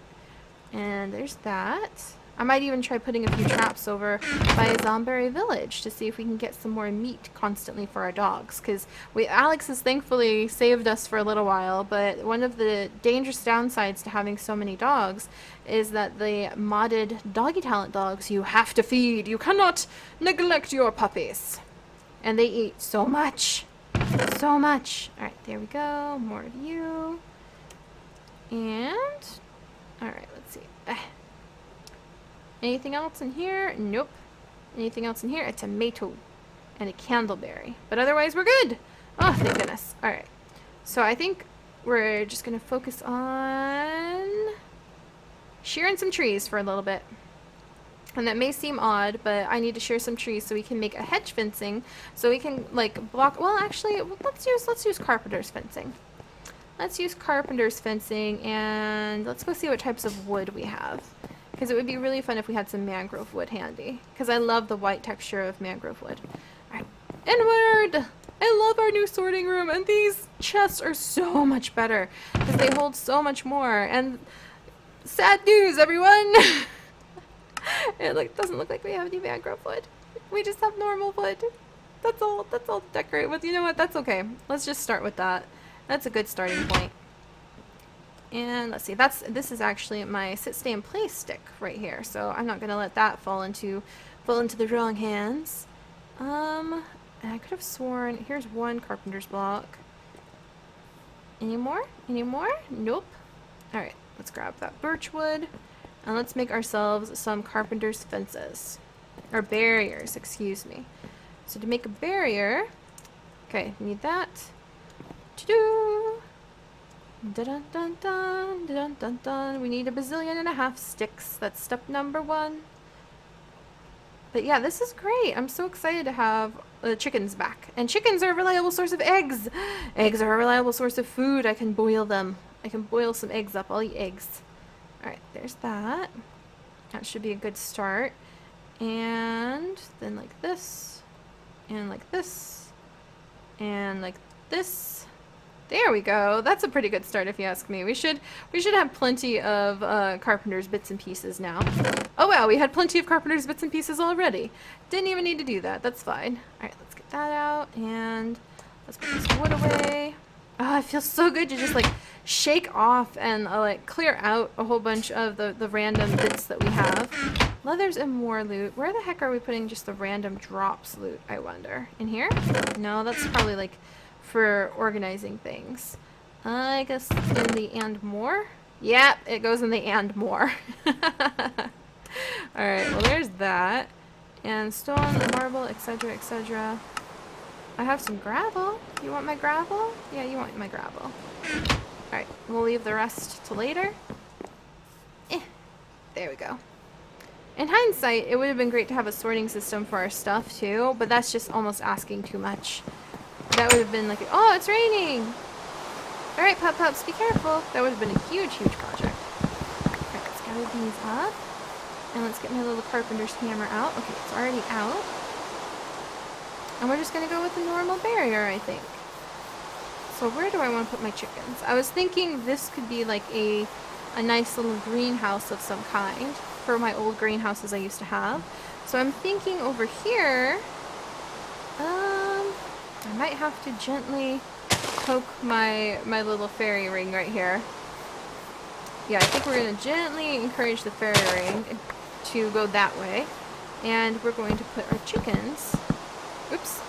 And there's that. I might even try putting a few traps over by Zomberry Village to see if we can get some more meat constantly for our dogs. Because Alex has thankfully saved us for a little while, but one of the dangerous downsides to having so many dogs is that the modded doggy talent dogs you have to feed. You cannot neglect your puppies. And they eat so much. So much. Alright, there we go. More of you. And... alright, let's see. Anything else in here? Nope. Anything else in here? A tomato and a candleberry. But otherwise, we're good. Oh, thank goodness. Alright. So I think we're just going to focus on shearing some trees for a little bit. And that may seem odd, but I need to shear some trees so we can make a hedge fencing. So we can, like, block... Well, actually, let's use carpenter's fencing. Let's use carpenter's fencing, and let's go see what types of wood we have. Because it would be really fun if we had some mangrove wood handy. Because I love the white texture of mangrove wood. Alright, inward! I love our new sorting room, and these chests are so much better. Because they hold so much more. And sad news, everyone! It doesn't look like we have any mangrove wood. We just have normal wood. That's all to decorate with. You know what? That's okay. Let's just start with that. That's a good starting point. And let's see, this is actually my sit, stay, and play stick right here. So I'm not gonna let that fall into the wrong hands. And I could have sworn here's one carpenter's block. Any more? Any more? Nope. Alright, let's grab that birch wood. And let's make ourselves some carpenter's fences. Or barriers, excuse me. So to make a barrier, Okay, need that. Doo-doo. Dun dun dun dun dun dun. We need 1.5 bazillion sticks. That's step number 1. But yeah, this is great. I'm so excited to have the chickens back. And chickens are a reliable source of eggs. Eggs are a reliable source of food. I can boil them. I can boil some eggs up. I'll eat eggs. Alright, there's that. That should be a good start. And then like this. And like this. And like this. There we go. That's a pretty good start if you ask me. We should have plenty of Carpenter's bits and pieces now. Oh wow, we had plenty of Carpenter's bits and pieces already. Didn't even need to do that. That's fine. Alright, let's get that out and let's put this wood away. Oh, it feels so good to just like shake off and like clear out a whole bunch of the random bits that we have. Leathers and more loot. Where the heck are we putting just the random drops loot, I wonder? In here? No, that's probably like for organizing things. I guess in the and more? Yep, it goes in the and more. Alright, well there's that. And stone, marble, etc, etc. I have some gravel. You want my gravel? Yeah, you want my gravel. Alright, we'll leave the rest to later. There we go. In hindsight, it would have been great to have a sorting system for our stuff too, but that's just almost asking too much. That would have been like, oh, it's raining! Alright, pups, be careful. That would have been a huge, huge project. Alright, let's gather these up. And let's get my little carpenter's hammer out. Okay, it's already out. And we're just going to go with the normal barrier, I think. So where do I want to put my chickens? I was thinking this could be like a nice little greenhouse of some kind for my old greenhouses I used to have. So I'm thinking over here, I might have to gently poke my little fairy ring right here. Yeah, I think we're going to gently encourage the fairy ring to go that way. And we're going to put our chickens... Oops.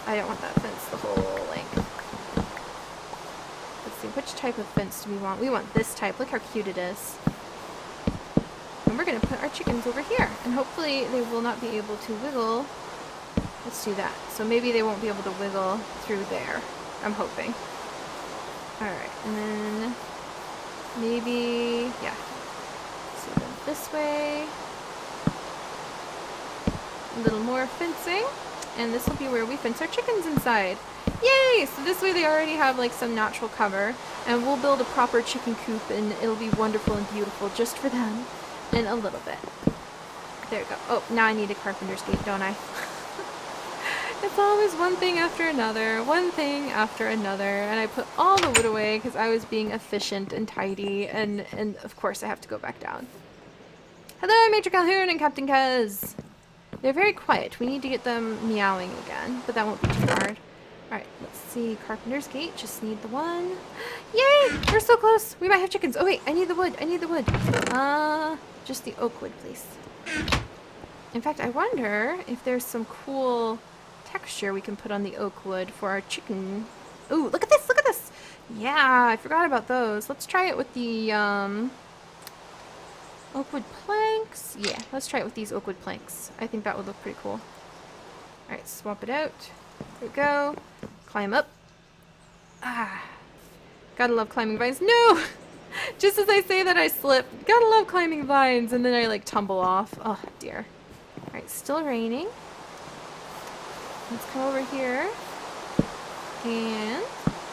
I don't want that fence the whole length. Let's see, which type of fence do we want? We want this type. Look how cute it is. And we're going to put our chickens over here. And hopefully they will not be able to wiggle. Let's do that. So maybe they won't be able to wiggle through there. I'm hoping. Alright, and then maybe, yeah. So then this way. A little more fencing. And this will be where we fence our chickens inside. Yay! So this way they already have like some natural cover. And we'll build a proper chicken coop and it'll be wonderful and beautiful just for them. In a little bit. There we go. Oh, now I need a carpenter's gate, don't I? It's always one thing after another, one thing after another, and I put all the wood away because I was being efficient and tidy, and of course I have to go back down. Hello, Major Calhoun and Captain Kez! They're very quiet. We need to get them meowing again, but that won't be too hard. Alright, let's see. Carpenter's gate. Just need the one. Yay! We're so close! We might have chickens. Oh wait, I need the wood. I need the wood. Just the oak wood, please. In fact, I wonder if there's some cool texture we can put on the oak wood for our chicken. Ooh, look at this! Look at this! Yeah, I forgot about those. Let's try it with the, oak wood planks. Yeah, let's try it with these oak wood planks. I think that would look pretty cool. Alright, swap it out. There we go. Climb up. Ah. Gotta love climbing vines. No! Just as I say that, I slip. Gotta love climbing vines, and then I, like, tumble off. Oh, dear. Alright, still raining. Let's come over here. And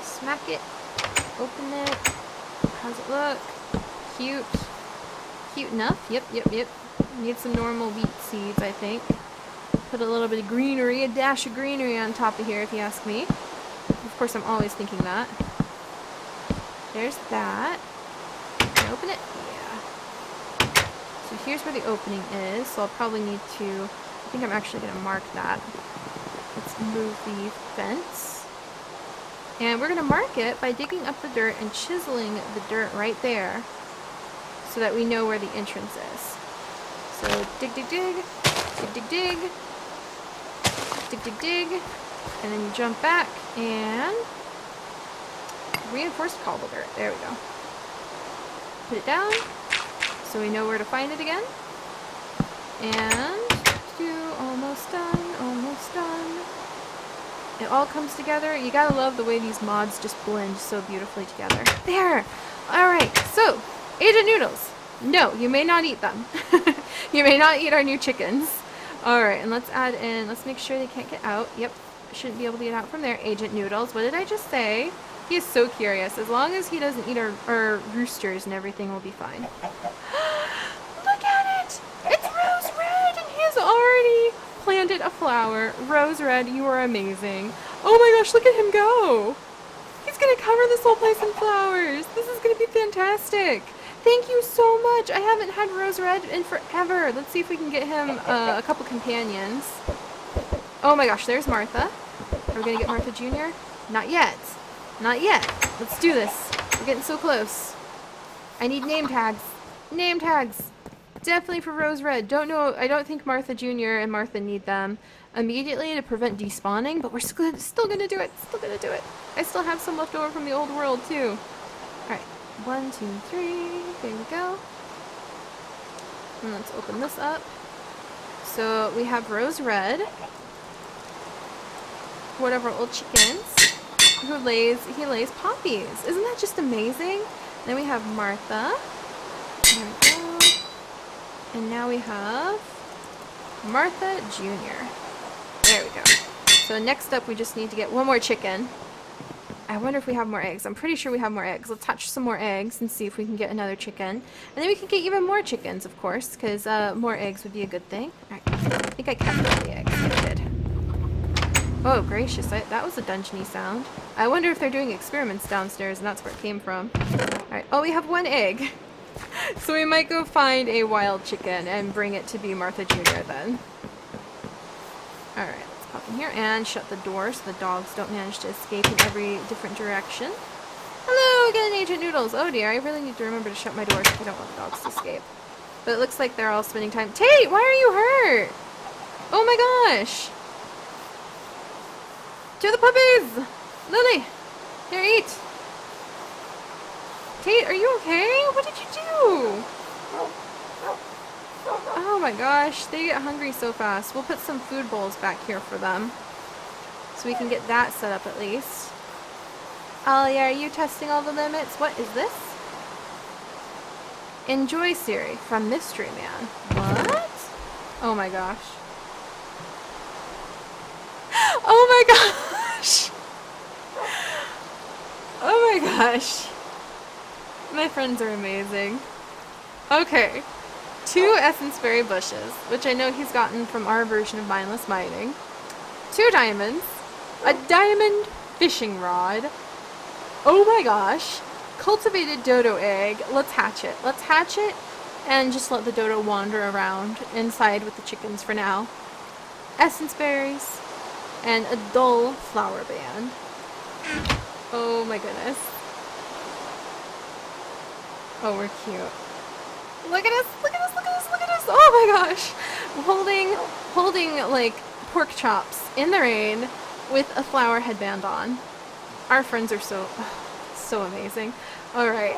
smack it. Open it. How's it look? Cute. Cute enough. Yep. Need some normal wheat seeds, I think. Put a little bit of greenery, a dash of greenery on top of here, if you ask me. Of course, I'm always thinking that. There's that. Can I open it? Yeah. So here's where the opening is. So I'll probably need to... I think I'm actually going to mark that. Let's move the fence. And we're going to mark it by digging up the dirt and chiseling the dirt right there. So that we know where the entrance is. So dig, dig, dig. Dig, dig, dig. Dig, dig, dig. And then you jump back and reinforced cobble dirt. There we go. Put it down so we know where to find it again. And almost done, almost done. It all comes together. You gotta love the way these mods just blend so beautifully together. There! Alright, so, Agent Noodles. No, you may not eat them. You may not eat our new chickens. Alright, and let's add in, let's make sure they can't get out. Yep, shouldn't be able to get out from there. Agent Noodles, what did I just say? He is so curious. As long as he doesn't eat our roosters and everything will be fine. Look at it! It's Rose Red, and he has already planted a flower. Rose Red, you are amazing. Oh my gosh, look at him go! He's gonna cover this whole place in flowers. This is gonna be fantastic. Thank you so much. I haven't had Rose Red in forever. Let's see if we can get him a couple companions. Oh my gosh, there's Martha. Are we gonna get Martha Jr.? Not yet. Not yet. Let's do this. We're getting so close. I need name tags. Name tags. Definitely for Rose Red. Don't know. I don't think Martha Jr. and Martha need them immediately to prevent despawning, but we're still gonna do it. Still gonna do it. I still have some left over from the old world too. All right. 1, 2, 3. There we go. And let's open this up. So we have Rose Red, one of our old chickens, who lays poppies. Isn't that just amazing? Then we have Martha. There we go. And now we have Martha Jr. There we go. So next up we just need to get one more chicken. I wonder if we have more eggs. I'm pretty sure we have more eggs. Let's hatch some more eggs and see if we can get another chicken. And then we can get even more chickens, of course, because more eggs would be a good thing. Alright, I think I kept all the eggs. I did. Oh, gracious. That was a dungeony sound. I wonder if they're doing experiments downstairs and that's where it came from. Alright, oh, we have one egg. So we might go find a wild chicken and bring it to be Martha Jr. then. Alright. Pop in here and shut the door so the dogs don't manage to escape in every different direction. Hello again, Agent Noodles. Oh dear, I really need to remember to shut my doors if I don't want the dogs to escape. But it looks like they're all spending time. Tate, why are you hurt? Oh my gosh. To the puppies! Lily, here, eat. Tate, are you okay? What did you do? Oh my gosh, they get hungry so fast. We'll put some food bowls back here for them. So we can get that set up at least. Ollie, are you testing all the limits? What is this? Enjoy Seri from Mystery Man. What? Oh my gosh. Oh my gosh! Oh my gosh. My friends are amazing. Okay. 2 essence berry bushes, which I know he's gotten from our version of mindless mining. 2 diamonds. A diamond fishing rod. Oh my gosh. Cultivated dodo egg. Let's hatch it. Let's hatch it and just let the dodo wander around inside with the chickens for now. Essence berries. And a dull flower band. Oh my goodness. Oh, we're cute. Look at us, look at us, look at us, look at us. Oh my gosh. Holding like pork chops in the rain with a flower headband on. Our friends are so amazing. All right.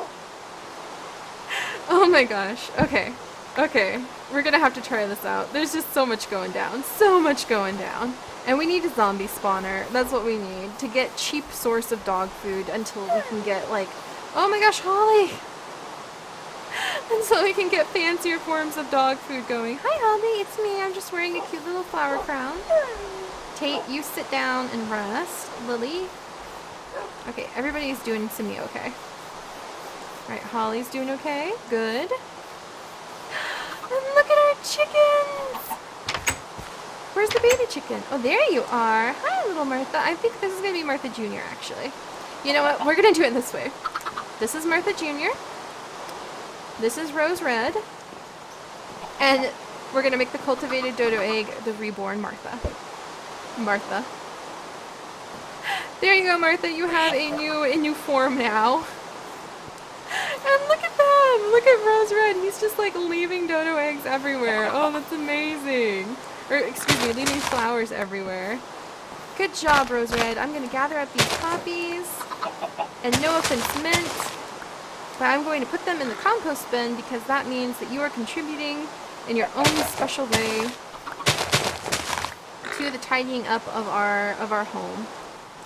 Oh my gosh. Okay. Okay. We're going to have to try this out. There's just so much going down. So much going down. And we need a zombie spawner. That's what we need to get cheap source of dog food until we can get like, oh my gosh, Holly. Until we can get fancier forms of dog food going. Hi, Holly, it's me. I'm just wearing a cute little flower crown. Tate, you sit down and rest. Lily. Okay, everybody's doing semi-okay. Alright, Holly's doing okay. Good. And look at our chickens! Where's the baby chicken? Oh, there you are. Hi, little Martha. I think this is going to be Martha Jr., actually. You know what? We're going to do it this way. This is Martha Jr., this is Rose Red, and we're gonna make the cultivated dodo egg the reborn Martha. Martha. There you go, Martha. You have a new form now. And look at them. Look at Rose Red. He's just like leaving dodo eggs everywhere. Oh, that's amazing. Or excuse me, leaving flowers everywhere. Good job, Rose Red. I'm gonna gather up these poppies, and no offense meant. But I'm going to put them in the compost bin because that means that you are contributing in your own special way to to the tidying up of our home.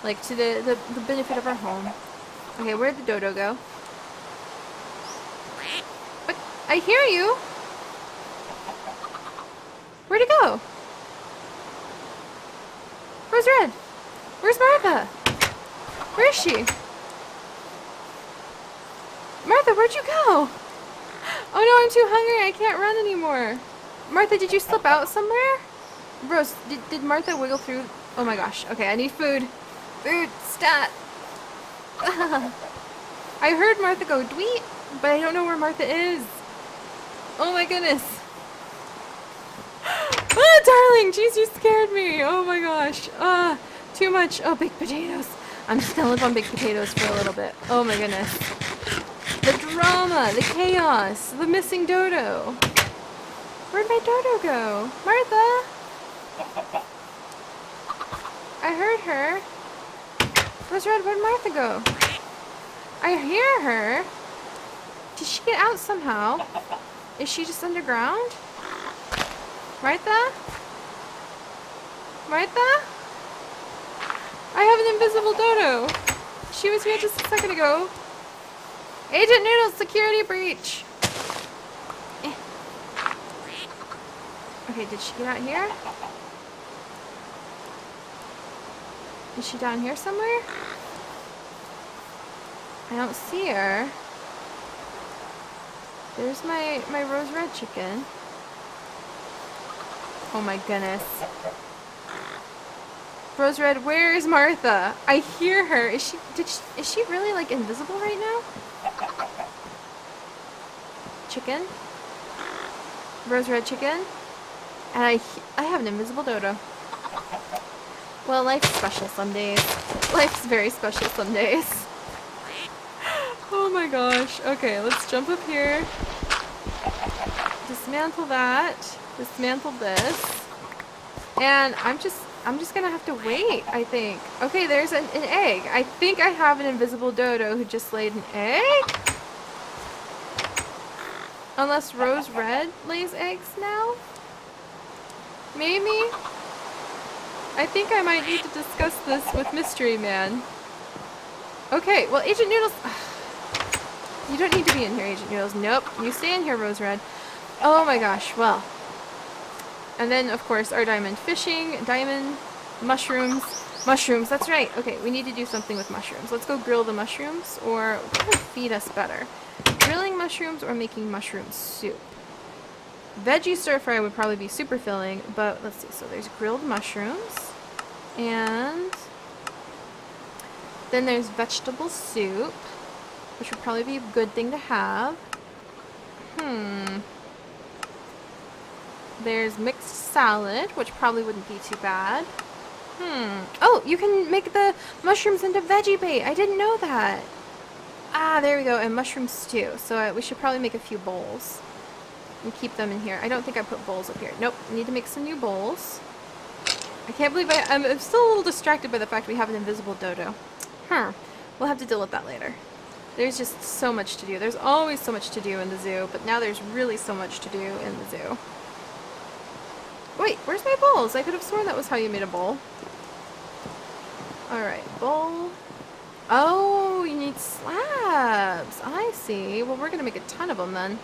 Like, to the benefit of our home. Okay, where'd the dodo go? What? I hear you! Where'd it go? Where's Red? Where's Martha? Where is she? Martha, where'd you go? Oh no, I'm too hungry. I can't run anymore. Martha, did you slip out somewhere? Rose, did Martha wiggle through? Oh my gosh. Okay, I need food. Food, stat. I heard Martha go dweet, but I don't know where Martha is. Oh my goodness. Ah, darling, jeez, you scared me. Oh my gosh. Too much. Oh, baked potatoes. I'm just gonna live on baked potatoes for a little bit. Oh my goodness. The drama, the chaos, the missing dodo. Where'd my dodo go? Martha? I heard her. Where's Red? Where'd Martha go? I hear her. Did she get out somehow? Is she just underground? Martha? Martha? I have an invisible dodo. She was here just a second ago. Agent Noodles, security breach. Okay, did she get out here? Is she down here somewhere? I don't see her. There's my rose red chicken. Oh my goodness. Rose Red, where is Martha? I hear her. Is she really like invisible right now? Chicken? Rose Red chicken? And I have an invisible dodo. Well, life's special some days. Life's very special some days. Oh my gosh. Okay, let's jump up here. Dismantle that. Dismantle this. And I'm just gonna have to wait, I think. Okay, there's an egg. I think I have an invisible dodo who just laid an egg? Unless Rose Red lays eggs now? Maybe? I think I might need to discuss this with Mystery Man. Okay, well, Agent Noodles... You don't need to be in here, Agent Noodles. Nope, you stay in here, Rose Red. Oh my gosh, well... And then, of course, our diamond fishing, diamond, mushrooms. Mushrooms, that's right. Okay, we need to do something with mushrooms. Let's go grill the mushrooms, or what would feed us better? Grilling mushrooms or making mushroom soup? Veggie stir fry would probably be super filling, but let's see. So there's grilled mushrooms, and then there's vegetable soup, which would probably be a good thing to have. There's mixed salad, which probably wouldn't be too bad. Oh, you can make the mushrooms into veggie bait. I didn't know that. Ah, there we go. And mushroom stew. So we should probably make a few bowls and keep them in here. I don't think I put bowls up here. Nope. I need to make some new bowls. I can't believe I'm still a little distracted by the fact we have an invisible dodo. We'll have to deal with that later. There's just so much to do. There's always so much to do in the zoo, but now there's really so much to do in the zoo. Wait, where's my bowls? I could have sworn that was how you made a bowl. Alright, bowl. Oh, you need slabs. I see. Well, we're going to make a ton of them then.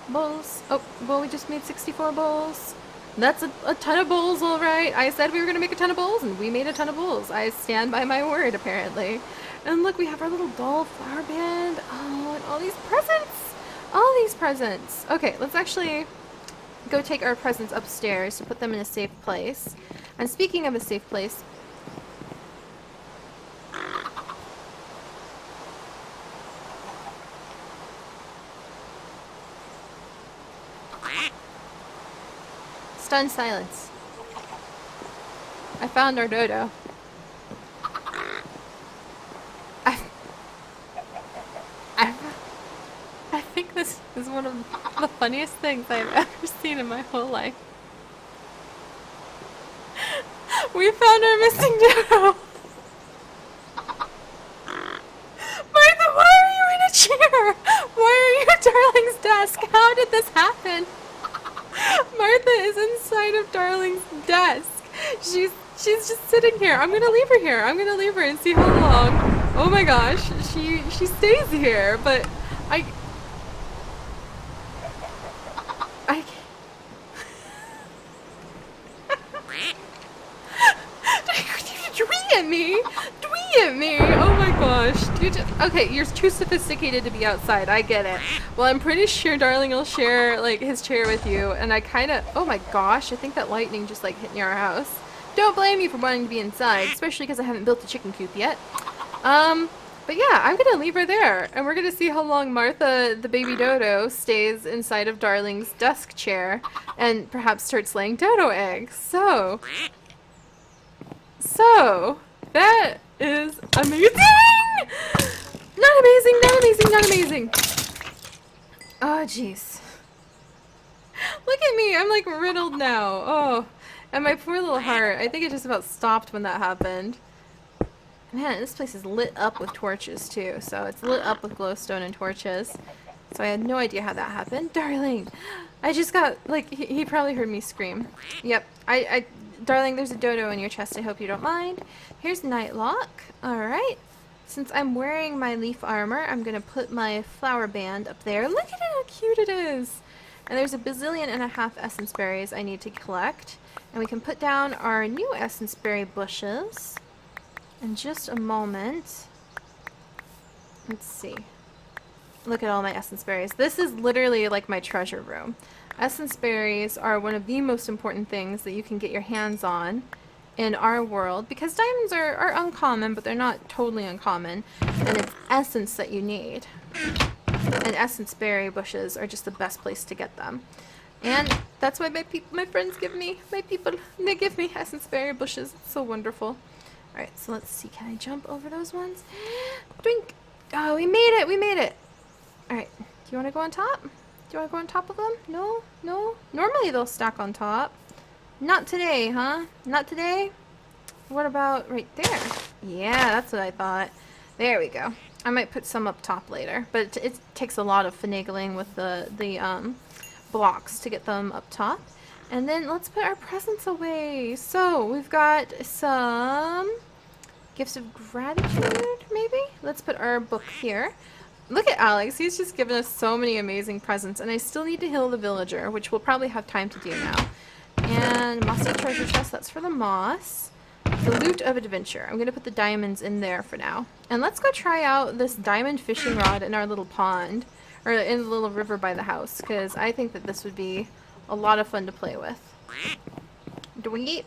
Bowls. Oh, well, we just made 64 bowls. That's a ton of bowls, alright. I said we were going to make a ton of bowls, and we made a ton of bowls. I stand by my word, apparently. And look, we have our little doll flower band. Oh, and all these presents. All these presents. Okay, let's actually go take our presents upstairs to put them in a safe place. And speaking of a safe place... Stunned silence. I found our dodo. I think this is one of the funniest things I've ever seen in my whole life. We found our missing dodo! Martha, why are you in a chair? Why are you at Darling's desk? How did this happen? Martha is inside of Darling's desk. She's just sitting here. I'm gonna leave her here. I'm gonna leave her and see how long. Oh my gosh, she stays here, but I Dwee at me! Dwee at me! Oh my gosh. Okay, you're too sophisticated to be outside. I get it. Well, I'm pretty sure Darling will share, like, his chair with you, and I kinda... Oh my gosh, I think that lightning just, like, hit near our house. Don't blame me for wanting to be inside, especially because I haven't built a chicken coop yet. But yeah, I'm gonna leave her there, and we're gonna see how long Martha, the baby dodo, stays inside of Darling's desk chair, and perhaps starts laying dodo eggs. So, that is amazing! Not amazing, not amazing, not amazing! Oh, jeez. Look at me, I'm like riddled now. Oh, and my poor little heart. I think it just about stopped when that happened. Man, this place is lit up with torches too, so it's lit up with glowstone and torches. So I had no idea how that happened. Darling! I just got, like, he probably heard me scream. Yep, Darling, there's a dodo in your chest, I hope you don't mind. Here's Nightlock. Alright. Since I'm wearing my leaf armor, I'm gonna put my flower band up there. Look at how cute it is! And there's a bazillion and a half essence berries I need to collect. And we can put down our new essence berry bushes. In just a moment. Let's see. Look at all my essence berries. This is literally like my treasure room. Essence berries are one of the most important things that you can get your hands on in our world, because diamonds are uncommon, but they're not totally uncommon, and it's essence that you need. And essence berry bushes are just the best place to get them. And that's why my friends give me, they give me essence berry bushes. It's so wonderful. Alright, so let's see. Can I jump over those ones? Drink! Oh, we made it! We made it! Alright, do you want to go on top? Do you want to go on top of them? No? No? Normally they'll stack on top. Not today, huh? Not today? What about right there? Yeah, that's what I thought. There we go. I might put some up top later, but it takes a lot of finagling with the blocks to get them up top. And then let's put our presents away. So we've got some gifts of gratitude, maybe? Let's put our book here. Look at Alex. He's just given us so many amazing presents. And I still need to heal the villager, which we'll probably have time to do now. And mossy treasure chest. That's for the moss. The loot of adventure. I'm going to put the diamonds in there for now. And let's go try out this diamond fishing rod in our little pond. Or in the little river by the house. Because I think that this would be a lot of fun to play with. Dweet.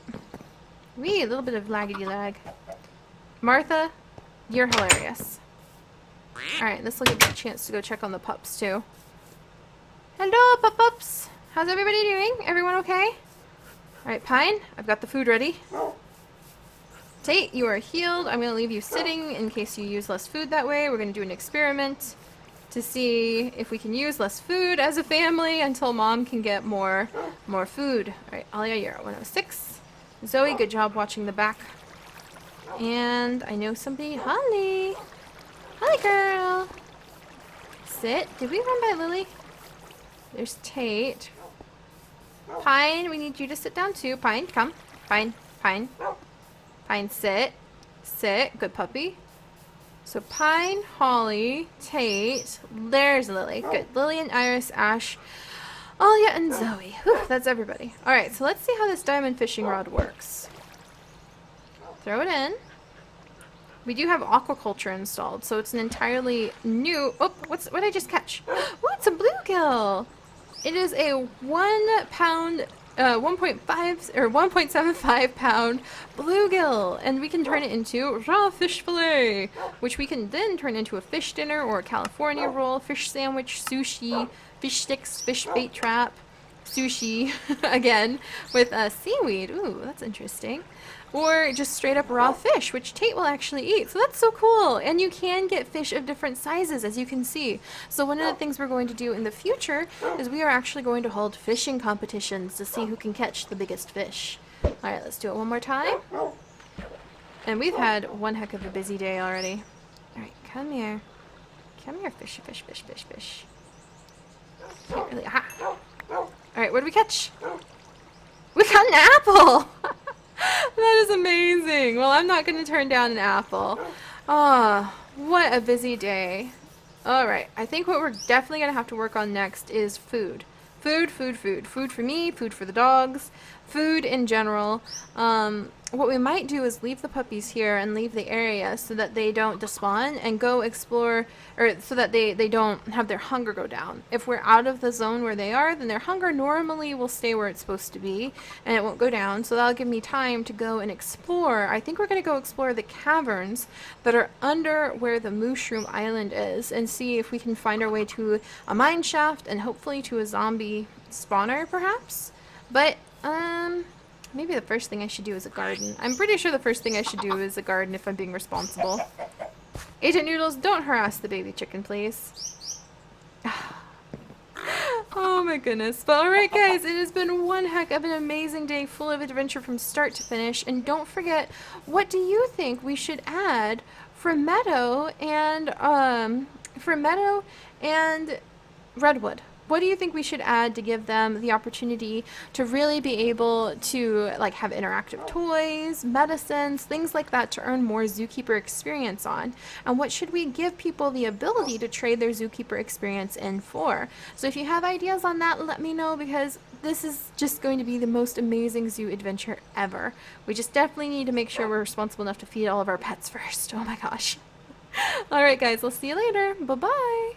Wee, a little bit of laggedy lag. Martha, you're hilarious. Alright, this will give me a chance to go check on the pups too. Hello, pup-pups! How's everybody doing? Everyone okay? Alright, Pine, I've got the food ready. Tate, you are healed. I'm going to leave you sitting in case you use less food that way. We're going to do an experiment to see if we can use less food as a family until Mom can get more food. Alright, Alia, you're at 106. Zoe, good job watching the back. And I know somebody, Holly. Holly girl. Sit. Did we run by Lily? There's Tate. Pine, we need you to sit down too. Pine, come. Pine, Pine. Pine, sit. Sit. Good puppy. So Pine, Holly, Tate, there's Lily. Good. Lily and Iris, Ash, Alia, and Zoe. Whew, that's everybody. Alright, so let's see how this diamond fishing rod works. Throw it in. We do have aquaculture installed, so it's an entirely new... Oh, what did I just catch? Oh, it's a bluegill! It is a 1 pound... 1.5 or 1.75 pound bluegill, and we can turn it into raw fish fillet, which we can then turn into a fish dinner or a California roll, fish sandwich, sushi, fish sticks, fish bait trap, sushi again with seaweed. Ooh, that's interesting. Or just straight up raw fish, which Tate will actually eat. So that's so cool. And you can get fish of different sizes, as you can see. So one of the things we're going to do in the future is we are actually going to hold fishing competitions to see who can catch the biggest fish. Alright, let's do it one more time. And we've had one heck of a busy day already. Alright, come here. Come here, fish, fish, fish, fish, fish. Can't really... Aha! Alright, what did we catch? We got an apple! That is amazing. Well, I'm not going to turn down an apple. Ah, what a busy day. Alright, I think what we're definitely going to have to work on next is food. Food, food, food. Food for me, food for the dogs, food in general. What we might do is leave the puppies here and leave the area so that they don't despawn and go explore, or so that they don't have their hunger go down. If we're out of the zone where they are, then their hunger normally will stay where it's supposed to be and it won't go down, so that'll give me time to go and explore. I think we're going to go explore the caverns that are under where the Mushroom Island is and see if we can find our way to a mine shaft and hopefully to a zombie spawner perhaps. But maybe the first thing I should do is a garden. I'm pretty sure the first thing I should do is a garden if I'm being responsible. Agent Noodles, don't harass the baby chicken, please. Oh my goodness. But alright guys, it has been one heck of an amazing day full of adventure from start to finish. And don't forget, what do you think we should add for Meadow and Redwood? What do you think we should add to give them the opportunity to really be able to like have interactive toys, medicines, things like that to earn more zookeeper experience on? And what should we give people the ability to trade their zookeeper experience in for? So if you have ideas on that, let me know, because this is just going to be the most amazing zoo adventure ever. We just definitely need to make sure we're responsible enough to feed all of our pets first. Oh my gosh. Alright guys, we'll see you later. Bye-bye.